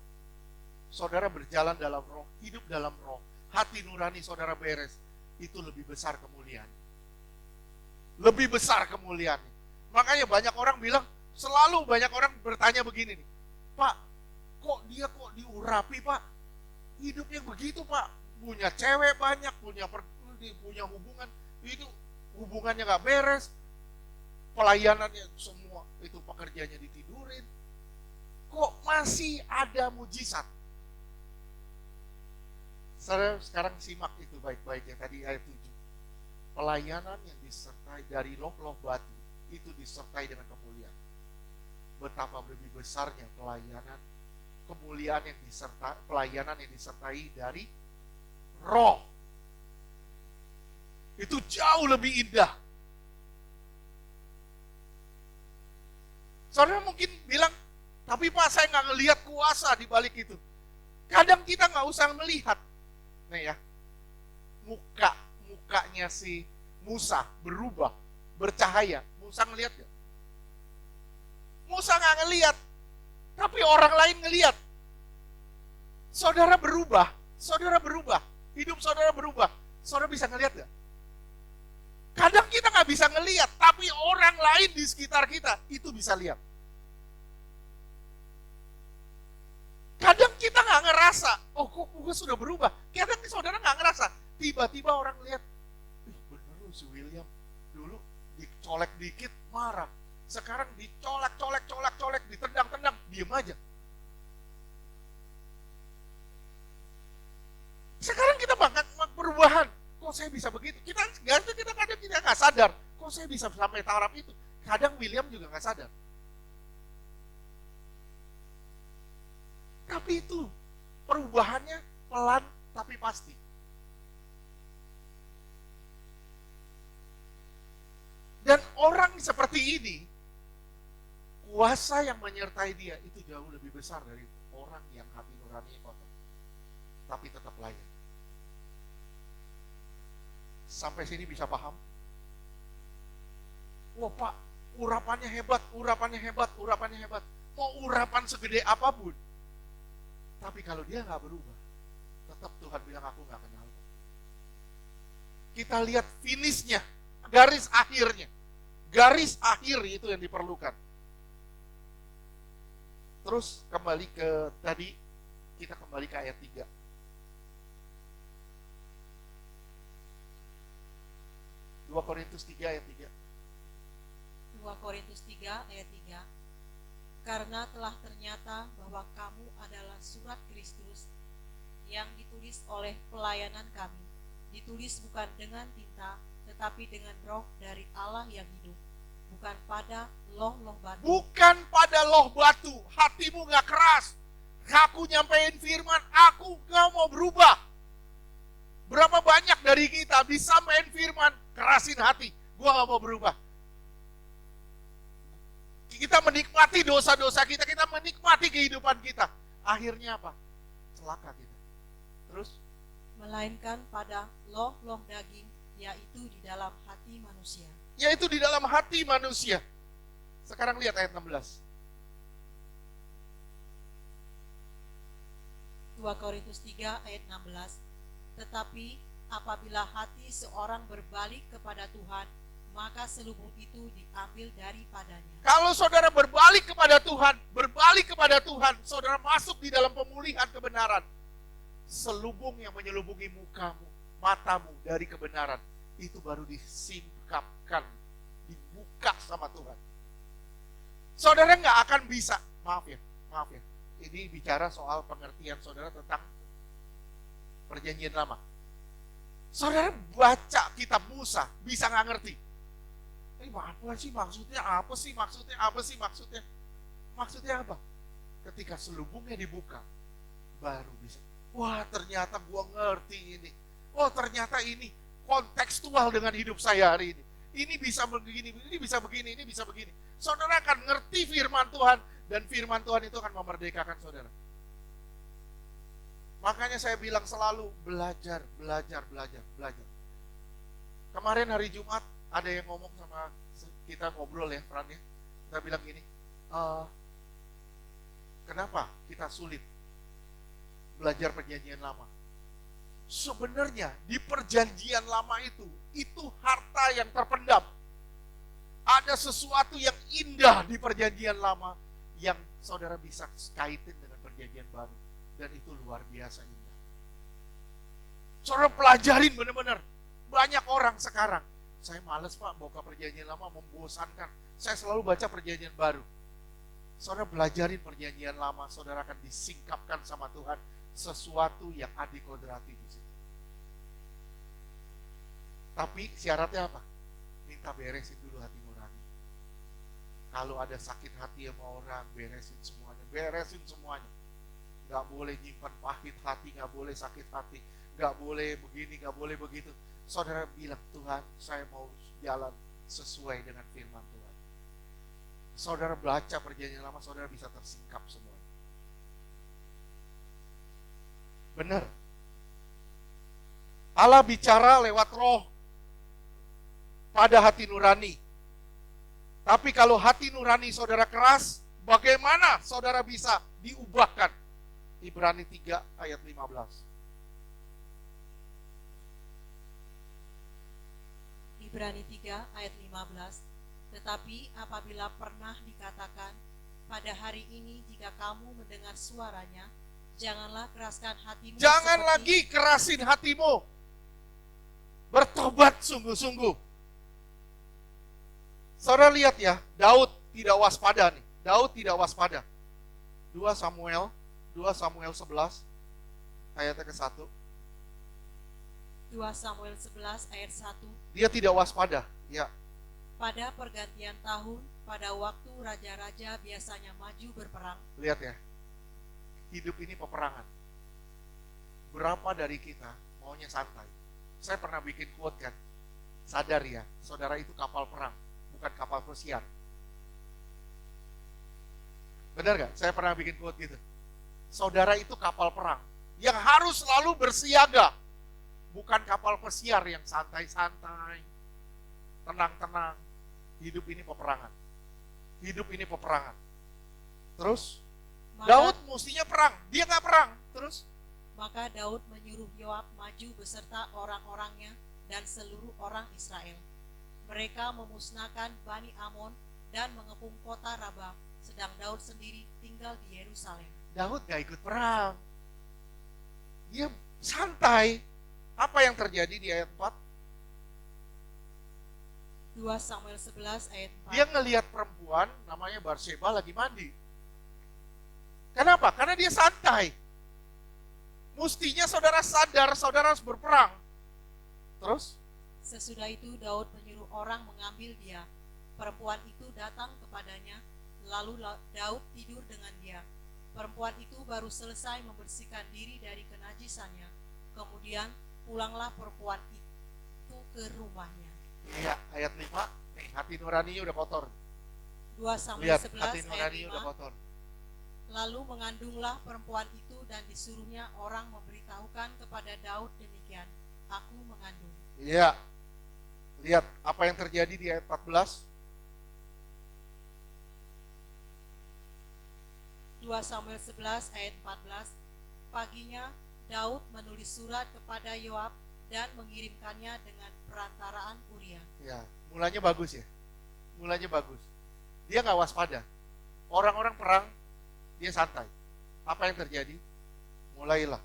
Saudara berjalan dalam roh, hidup dalam roh. Hati nurani saudara beres, itu lebih besar kemuliaan. Lebih besar kemuliaan. Makanya banyak orang bilang, selalu banyak orang bertanya begini nih, Pak, kok diurapi Pak? Hidupnya begitu Pak, punya cewek banyak, punya hubungan, itu hubungannya gak beres, pelayanannya semua itu pekerjaannya ditidurin, kok masih ada mujizat? Saudara sekarang simak itu baik-baik yang tadi ayat 7. Pelayanan yang disertai dari loh-loh batu itu disertai dengan kemuliaan. Betapa lebih besarnya pelayanan, kemuliaan yang disertai, pelayanan yang disertai dari roh. Itu jauh lebih indah. Saudara mungkin bilang, tapi Pak saya nggak ngelihat kuasa di balik itu. Kadang kita nggak usah melihat. Nih ya, mukanya si Musa berubah, bercahaya. Musa ngelihat gak? Musa nggak ngelihat, tapi orang lain ngelihat. Saudara berubah, hidup saudara berubah. Saudara bisa ngelihat gak? Kadang kita nggak bisa ngelihat, tapi orang lain di sekitar kita itu bisa lihat. Kadang kita nggak ngerasa, oh kok gue sudah berubah. Kadang saudara nggak ngerasa, tiba-tiba orang lihat, bener lu si William, dulu dicolek dikit marah, sekarang dicolek, ditendang, diem aja. Sekarang kita bahkan perubahan, kok saya bisa begitu? Kita kadang kita nggak sadar, kok saya bisa sampai taraf itu. Kadang William juga nggak sadar. Tapi itu perubahannya pelan tapi pasti. Dan orang seperti ini, kuasa yang menyertai dia itu jauh lebih besar dari orang yang hati nurani kotor, tapi tetap layak. Sampai sini bisa paham? Wah Pak, urapannya hebat. Mau urapan segede apapun, tapi kalau dia nggak berubah, tetap Tuhan bilang aku nggak kenal. Kita lihat finishnya, garis akhirnya. Garis akhir itu yang diperlukan. Terus kembali ke tadi, kita kembali ke ayat 3. Korintus 3 ayat 3. 2 Korintus 3 ayat 3. Karena telah ternyata bahwa kamu adalah surat Kristus yang ditulis oleh pelayanan kami, ditulis bukan dengan tinta, tetapi dengan roh dari Allah yang hidup, bukan pada loh-loh batu. Bukan pada loh batu, hatimu gak keras. Aku nyampein firman, aku gak mau berubah. Berapa banyak dari kita disampaikan firman, kerasin hati, gua gak mau berubah. Kita menikmati dosa-dosa kita menikmati kehidupan kita. Akhirnya apa? Celaka kita. Terus? Melainkan pada loh-loh daging, yaitu di dalam hati manusia. Yaitu di dalam hati manusia. Sekarang lihat ayat 16. 2 Korintus 3 ayat 16. Tetapi apabila hati seorang berbalik kepada Tuhan, maka selubung itu diambil daripadanya. Kalau saudara berbalik kepada Tuhan, saudara masuk di dalam pemulihan kebenaran. Selubung yang menyelubungi mukamu, matamu dari kebenaran, itu baru disingkapkan, dibuka sama Tuhan. Saudara nggak akan bisa, maaf ya, ini bicara soal pengertian saudara tentang perjanjian lama. Saudara baca kitab Musa, bisa nggak ngerti? Apa sih maksudnya? Maksudnya apa? Ketika selubungnya dibuka, baru bisa. Wah, ternyata gua ngerti ini. Oh, ternyata ini kontekstual dengan hidup saya hari ini. Ini bisa begini, ini bisa begini, ini bisa begini. Saudara akan ngerti firman Tuhan, dan firman Tuhan itu akan memerdekakan saudara. Makanya saya bilang selalu belajar. Kemarin hari Jumat ada yang ngomong sama kita, ngobrol ya, Fran ya. Kita bilang gini, kenapa kita sulit belajar perjanjian lama? Sebenarnya di perjanjian lama itu harta yang terpendam. Ada sesuatu yang indah di perjanjian lama yang saudara bisa kaitin dengan perjanjian baru. Dan itu luar biasa indah. Saudara pelajarin benar-benar. Banyak orang sekarang, saya males Pak, buka perjanjian lama, membosankan. Saya selalu baca perjanjian baru. Saudara belajarin perjanjian lama, saudara akan disingkapkan sama Tuhan. sesuatu yang adikodrati di situ. Tapi syaratnya apa? Minta beresin dulu hati nurani. Kalau ada sakit hati sama orang, beresin semuanya. Beresin semuanya. Gak boleh nyimpan pahit hati, gak boleh sakit hati, gak boleh begini, gak boleh begitu. Saudara bilang, Tuhan, saya mau jalan sesuai dengan firman Tuhan. Saudara baca perjanjian lama, saudara bisa tersingkap semua. Benar. Allah bicara lewat roh pada hati nurani. Tapi kalau hati nurani saudara keras, bagaimana saudara bisa diubahkan? Ibrani 3 ayat 15. Ibrani 3 ayat 15. Tetapi apabila pernah dikatakan, pada hari ini jika kamu mendengar suaranya, janganlah keraskan hatimu. Jangan lagi kerasin hatimu. Bertobat sungguh-sungguh. Saudara lihat ya, Daud tidak waspada nih. Daud tidak waspada. 2 Samuel 11 ayatnya ke-1. 2 Samuel 11 ayat 1. Dia tidak waspada. Ya. Pada pergantian tahun, pada waktu raja-raja biasanya maju berperang. Lihat ya. Hidup ini peperangan. Berapa dari kita maunya santai? Saya pernah bikin quote kan. Sadar ya, saudara itu kapal perang, bukan kapal pesiar. Benar gak? Saya pernah bikin quote gitu. Saudara itu kapal perang yang harus selalu bersiaga. Bukan kapal pesiar yang santai-santai, tenang-tenang. Hidup ini peperangan. Hidup ini peperangan. Terus, Daud mestinya perang. Dia gak perang. Terus, maka Daud menyuruh Yoab maju beserta orang-orangnya dan seluruh orang Israel. Mereka memusnahkan Bani Amon dan mengepung kota Raba, sedang Daud sendiri tinggal di Yerusalem. Daud gak ikut perang. Dia santai. Apa yang terjadi di ayat 4? 2 Samuel 11 ayat 4. Dia ngelihat perempuan namanya Batseba lagi mandi. Kenapa? Karena dia santai. Mustinya saudara sadar, saudara harus berperang. Terus? Sesudah itu Daud menyuruh orang mengambil dia. Perempuan itu datang kepadanya, lalu Daud tidur dengan dia. Perempuan itu baru selesai membersihkan diri dari kenajisannya. Kemudian pulanglah perempuan itu ke rumahnya. Iya, ayat 5. Nih, hati nuraninya udah kotor. 2 Samuel Lihat, 11 hati ayat nuraninya 5. udah kotor. Lalu mengandunglah perempuan itu dan disuruhnya orang memberitahukan kepada Daud demikian, aku mengandung. Iya. Lihat apa yang terjadi di ayat 14. 2 Samuel 11 ayat 14. Paginya Daud menulis surat kepada Yoab dan mengirimkannya dengan perantaraan Uria. Ya, mulanya bagus ya. Mulanya bagus. Dia nggak waspada. Orang-orang perang, dia santai. Apa yang terjadi? Mulailah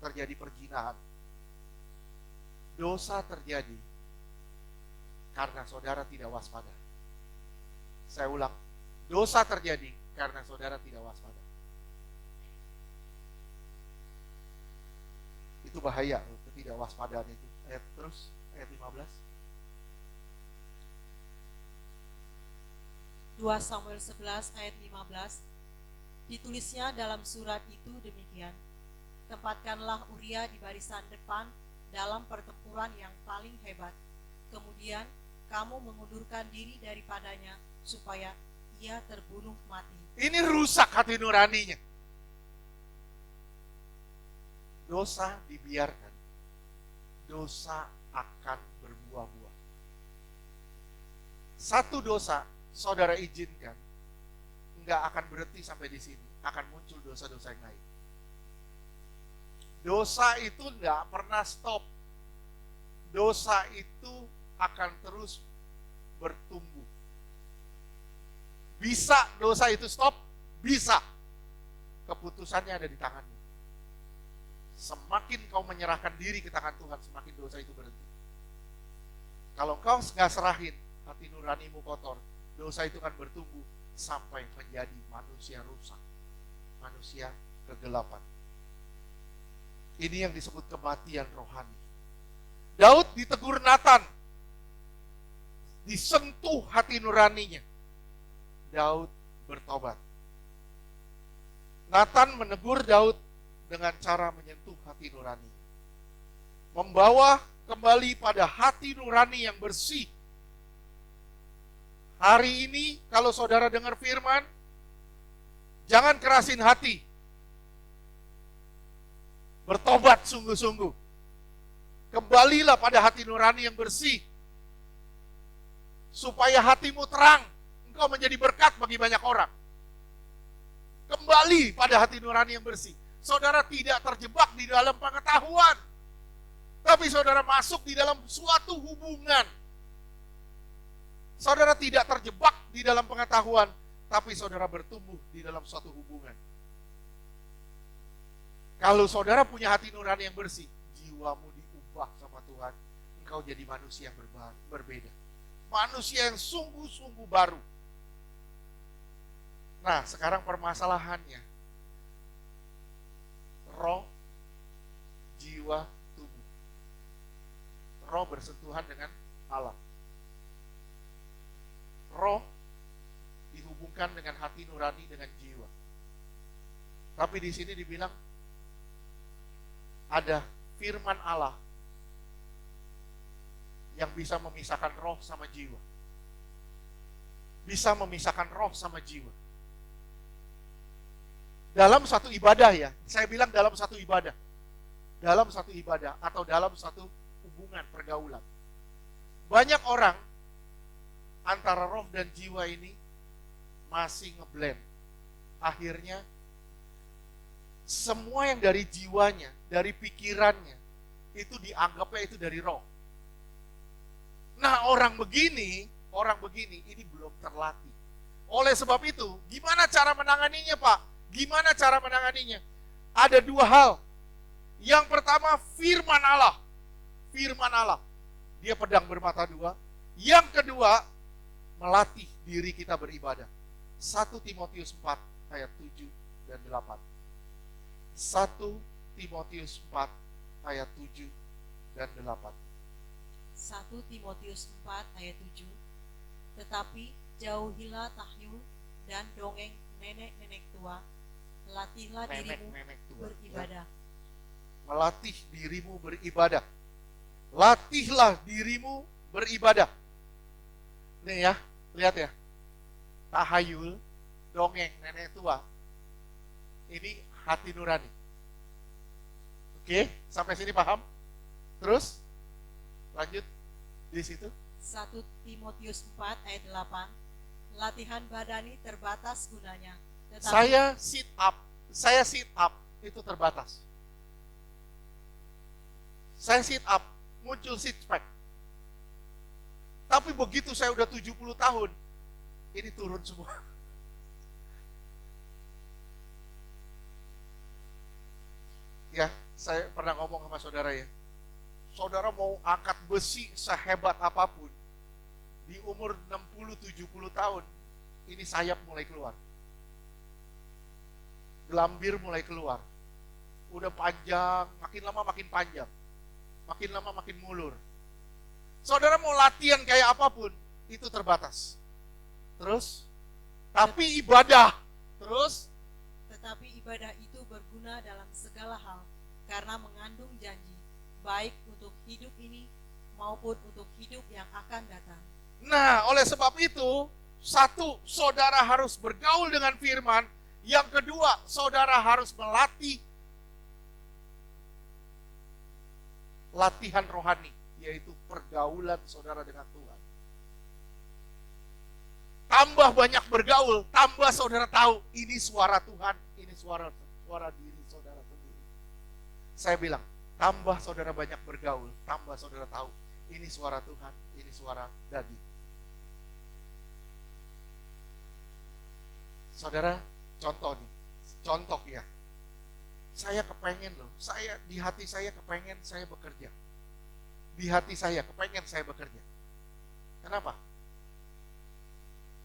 terjadi perzinahan. Dosa terjadi karena saudara tidak waspada. Saya ulang, dosa terjadi karena saudara tidak waspada. Itu bahaya, ketidakwaspodaan itu. Terus ayat 15. 2 Samuel 11 ayat 15. Ditulisnya dalam surat itu demikian, tempatkanlah Uria di barisan depan dalam pertempuran yang paling hebat. Kemudian kamu mengundurkan diri daripadanya supaya ia terbunuh mati. Ini rusak hati nuraninya. Dosa dibiarkan, dosa akan berbuah-buah. Satu dosa saudara izinkan, nggak akan berhenti sampai di sini, akan muncul dosa-dosa yang lain. Dosa itu nggak pernah stop. Dosa itu akan terus bertumbuh. Bisa dosa itu stop? Bisa. Keputusannya ada di tanganmu. Semakin kau menyerahkan diri ke tangan Tuhan, semakin dosa itu berhenti. Kalau kau nggak serahin, hati nuranimu kotor, dosa itu akan bertumbuh sampai menjadi manusia rusak, manusia kegelapan. Ini yang disebut kematian rohani. Daud ditegur Nathan, disentuh hati nuraninya. Daud bertobat. Nathan menegur Daud dengan cara menyentuh hati nurani, membawa kembali pada hati nurani yang bersih. Hari ini kalau saudara dengar firman, jangan kerasin hati. Bertobat sungguh-sungguh. Kembalilah pada hati nurani yang bersih, supaya hatimu terang, engkau menjadi berkat bagi banyak orang. Kembali pada hati nurani yang bersih. Saudara tidak terjebak di dalam pengetahuan, tapi saudara masuk di dalam suatu hubungan. Saudara tidak terjebak di dalam pengetahuan, tapi saudara bertumbuh di dalam suatu hubungan. Kalau saudara punya hati nurani yang bersih, jiwamu diubah sama Tuhan, engkau jadi manusia yang berbeda. Manusia yang sungguh-sungguh baru. Nah, sekarang permasalahannya, roh, jiwa, tubuh. Roh bersentuhan dengan Allah. Roh dihubungkan dengan hati nurani dengan jiwa. Tapi di sini dibilang ada firman Allah yang bisa memisahkan roh sama jiwa. Bisa memisahkan roh sama jiwa. Dalam satu ibadah ya, saya bilang dalam satu ibadah. Dalam satu ibadah atau dalam satu hubungan pergaulan. Banyak orang antara roh dan jiwa ini masih ngeblend. Akhirnya semua yang dari jiwanya, dari pikirannya, itu dianggapnya itu dari roh. Nah, orang begini ini belum terlatih. Oleh sebab itu, gimana cara menanganinya, Pak? Gimana cara menanganinya? Ada dua hal. Yang pertama, firman Allah. Firman Allah. Dia pedang bermata dua. Yang kedua, melatih diri kita beribadah. 1 Timotius 4 ayat 7 dan 8. 1 Timotius 4 ayat 7 dan 8. 1 Timotius 4 ayat 7. Tetapi jauhilah tahyul dan dongeng nenek-nenek tua. Latihlah dirimu beribadah. Melatih dirimu beribadah. Latihlah dirimu beribadah. Nih ya, lihat ya. Tahayul, dongeng nenek tua. Ini hati nurani. Oke, sampai sini paham? Terus lanjut di situ. 1 Timotius 4 ayat 8. Latihan badani terbatas gunanya. Saya sit up itu terbatas. Saya sit up, muncul six pack. Tapi begitu saya udah 70 tahun, ini turun semua. Ya, saya pernah ngomong sama saudara ya. Saudara mau angkat besi sehebat apapun, di umur 60-70 tahun, ini sayap mulai keluar. Gelambir mulai keluar. Udah panjang, makin lama makin panjang. Makin lama makin mulur. Saudara mau latihan kayak apapun, itu terbatas. Terus, tapi ibadah. Terus, tetapi ibadah itu berguna dalam segala hal, karena mengandung janji, baik untuk hidup ini maupun untuk hidup yang akan datang. Nah, oleh sebab itu, satu, saudara harus bergaul dengan firman. Yang kedua, saudara harus melatih latihan rohani, yaitu pergaulan saudara dengan Tuhan. Tambah banyak bergaul, tambah saudara tahu ini suara Tuhan, ini suara diri saudara sendiri. Saya bilang, tambah saudara banyak bergaul, tambah saudara tahu ini suara Tuhan, ini suara dadi. Saudara, contoh ya. Saya kepengen loh, di hati saya kepengen saya bekerja. Di hati saya kepengen saya bekerja. Kenapa?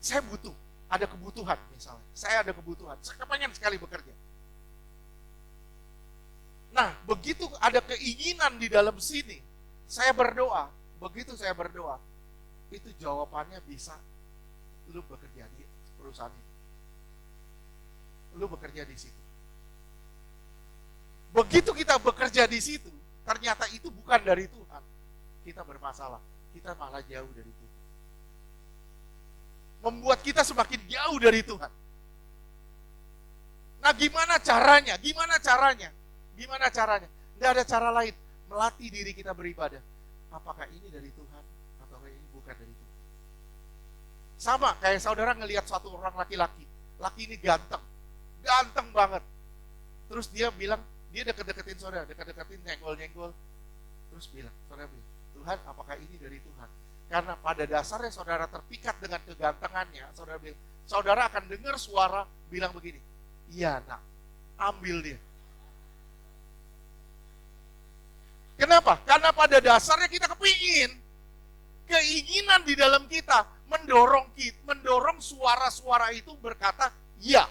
Saya butuh, ada kebutuhan misalnya. Saya ada kebutuhan, saya kepengen sekali bekerja. Nah, begitu ada keinginan di dalam sini, saya berdoa, begitu saya berdoa, itu jawabannya bisa, lu bekerja di perusahaan itu. Lu bekerja di situ. Begitu kita bekerja di situ, ternyata itu bukan dari Tuhan. Kita bermasalah, kita malah jauh dari Tuhan. Membuat kita semakin jauh dari Tuhan. Nah, gimana caranya? Gimana caranya? Gimana caranya? Tidak ada cara lain. Melatih diri kita beribadah. Apakah ini dari Tuhan? Atau ini bukan dari Tuhan? Sama kayak saudara ngelihat suatu orang laki-laki. Laki ini ganteng. Ganteng banget. Terus dia bilang, dia deket-deketin saudara. Deket-deketin, nyenggol-nyenggol. Terus bilang, saudara bilang, Tuhan apakah ini dari Tuhan? Karena pada dasarnya saudara terpikat dengan kegantengannya. Saudara bilang, saudara akan dengar suara bilang begini. Iya nak, ambil dia. Kenapa? Karena pada dasarnya kita kepingin. Keinginan di dalam kita mendorong suara-suara itu berkata, ya.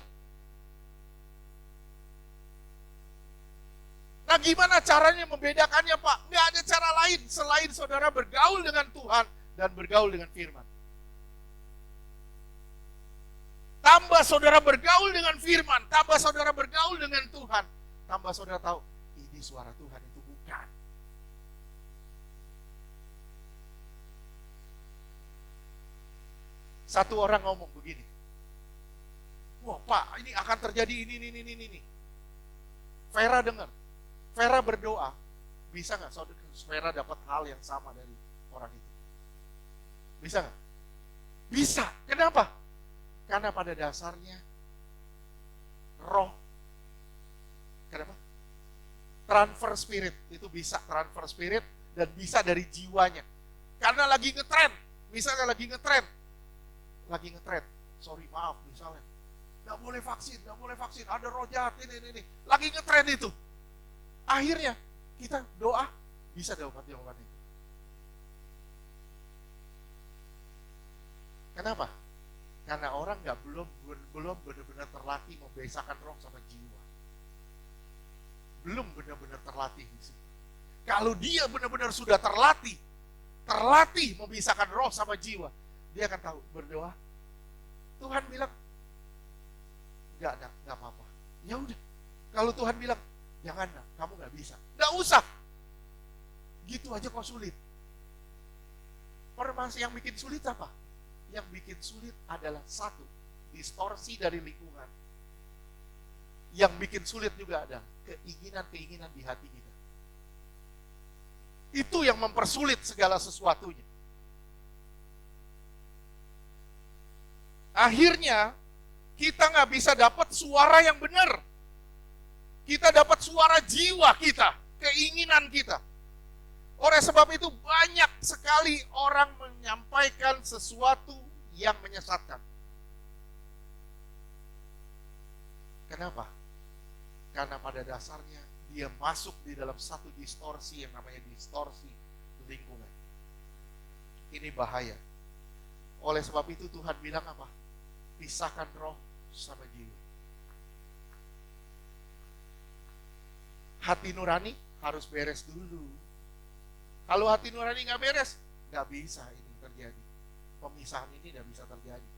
Nah, gimana caranya membedakannya, Pak? Nggak ada cara lain selain saudara bergaul dengan Tuhan dan bergaul dengan firman. Tambah saudara bergaul dengan firman, tambah saudara bergaul dengan Tuhan, tambah saudara tahu, ini suara Tuhan, itu bukan. Satu orang ngomong begini, wah Pak, ini akan terjadi ini. Vera dengar, Vera berdoa, bisa nggak saudara Vera dapat hal yang sama dari orang itu? Bisa nggak? Bisa. Kenapa? Karena pada dasarnya roh, kenapa? Transfer spirit, itu bisa transfer spirit dan bisa dari jiwanya. Karena lagi ngetren, misalnya lagi ngetren, sorry maaf misalnya, nggak boleh vaksin, ada roh jahat ini, lagi ngetren itu. Akhirnya kita doa bisa dapat jawaban itu. Kenapa? Karena orang belum benar-benar terlatih membiasakan roh sama jiwa. Belum benar-benar terlatih di situ. Kalau dia benar-benar sudah terlatih memisahkan roh sama jiwa, dia akan tahu berdoa. Tuhan bilang, enggak apa-apa. Ya udah. Kalau Tuhan bilang, jangan, kamu nggak bisa. Nggak usah. Gitu aja kok sulit. Yang bikin sulit apa? Yang bikin sulit adalah satu, distorsi dari lingkungan. Yang bikin sulit juga ada keinginan-keinginan di hati kita. Itu yang mempersulit segala sesuatunya. Akhirnya kita nggak bisa dapat suara yang benar. Kita dapat suara jiwa kita, keinginan kita. Oleh sebab itu banyak sekali orang menyampaikan sesuatu yang menyesatkan. Kenapa? Karena pada dasarnya dia masuk di dalam satu distorsi yang namanya distorsi lingkungan. Ini bahaya. Oleh sebab itu Tuhan bilang apa? Pisahkan roh sama jiwa. Hati nurani harus beres dulu. Kalau hati nurani nggak beres, nggak bisa ini terjadi. Pemisahan ini nggak bisa terjadi.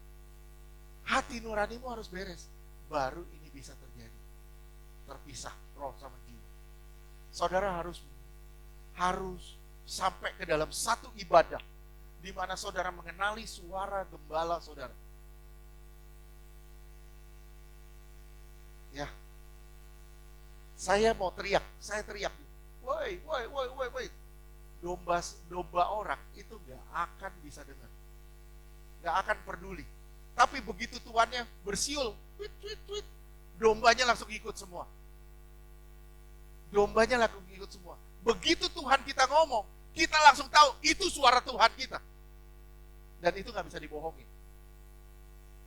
Hati nuranimu harus beres, baru ini bisa terjadi. Terpisah roh sama jiwa. Saudara harus sampai ke dalam satu ibadah, di mana saudara mengenali suara gembala saudara. Ya, saya mau teriak, saya teriak, woi, domba orang itu nggak akan bisa dengar, nggak akan peduli. Tapi begitu tuannya bersiul, tweet, dombanya langsung ikut semua. Begitu Tuhan kita ngomong, kita langsung tahu itu suara Tuhan kita, dan itu nggak bisa dibohongin.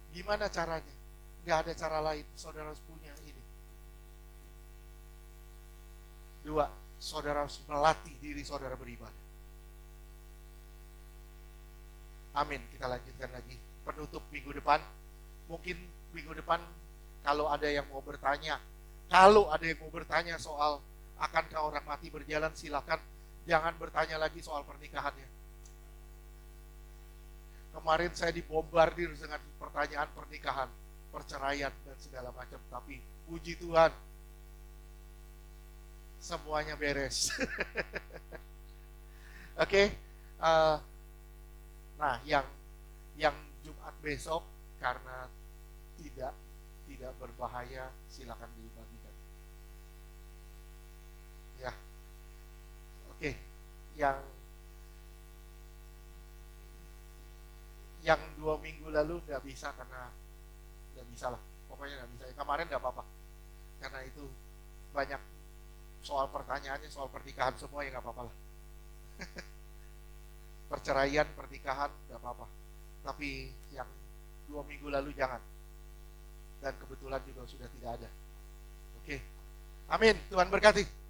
Gimana caranya? Nggak ada cara lain. Saudara harus punya ini. 2, saudara harus melatih diri saudara beribadah. Amin. Kita lanjutkan lagi. Penutup minggu depan. Mungkin minggu depan kalau ada yang mau bertanya soal Akankah orang mati berjalan? Silakan. Jangan bertanya lagi soal pernikahannya. Kemarin saya dibombardir dengan pertanyaan pernikahan, perceraian, dan segala macam. Tapi puji Tuhan, semuanya beres. Oke. Nah, yang Jumat besok, karena tidak berbahaya, silakan dibagikan. Ya, oke. Yang 2 minggu lalu nggak bisa karena nggak bisa lah, pokoknya nggak bisa. Kemarin nggak apa-apa, karena itu banyak soal pertanyaannya soal pernikahan semua, ya nggak apa-apa lah. Perceraian, pernikahan nggak apa-apa. Tapi yang 2 minggu lalu jangan. Dan kebetulan juga sudah tidak ada. Oke, amin. Tuhan berkati.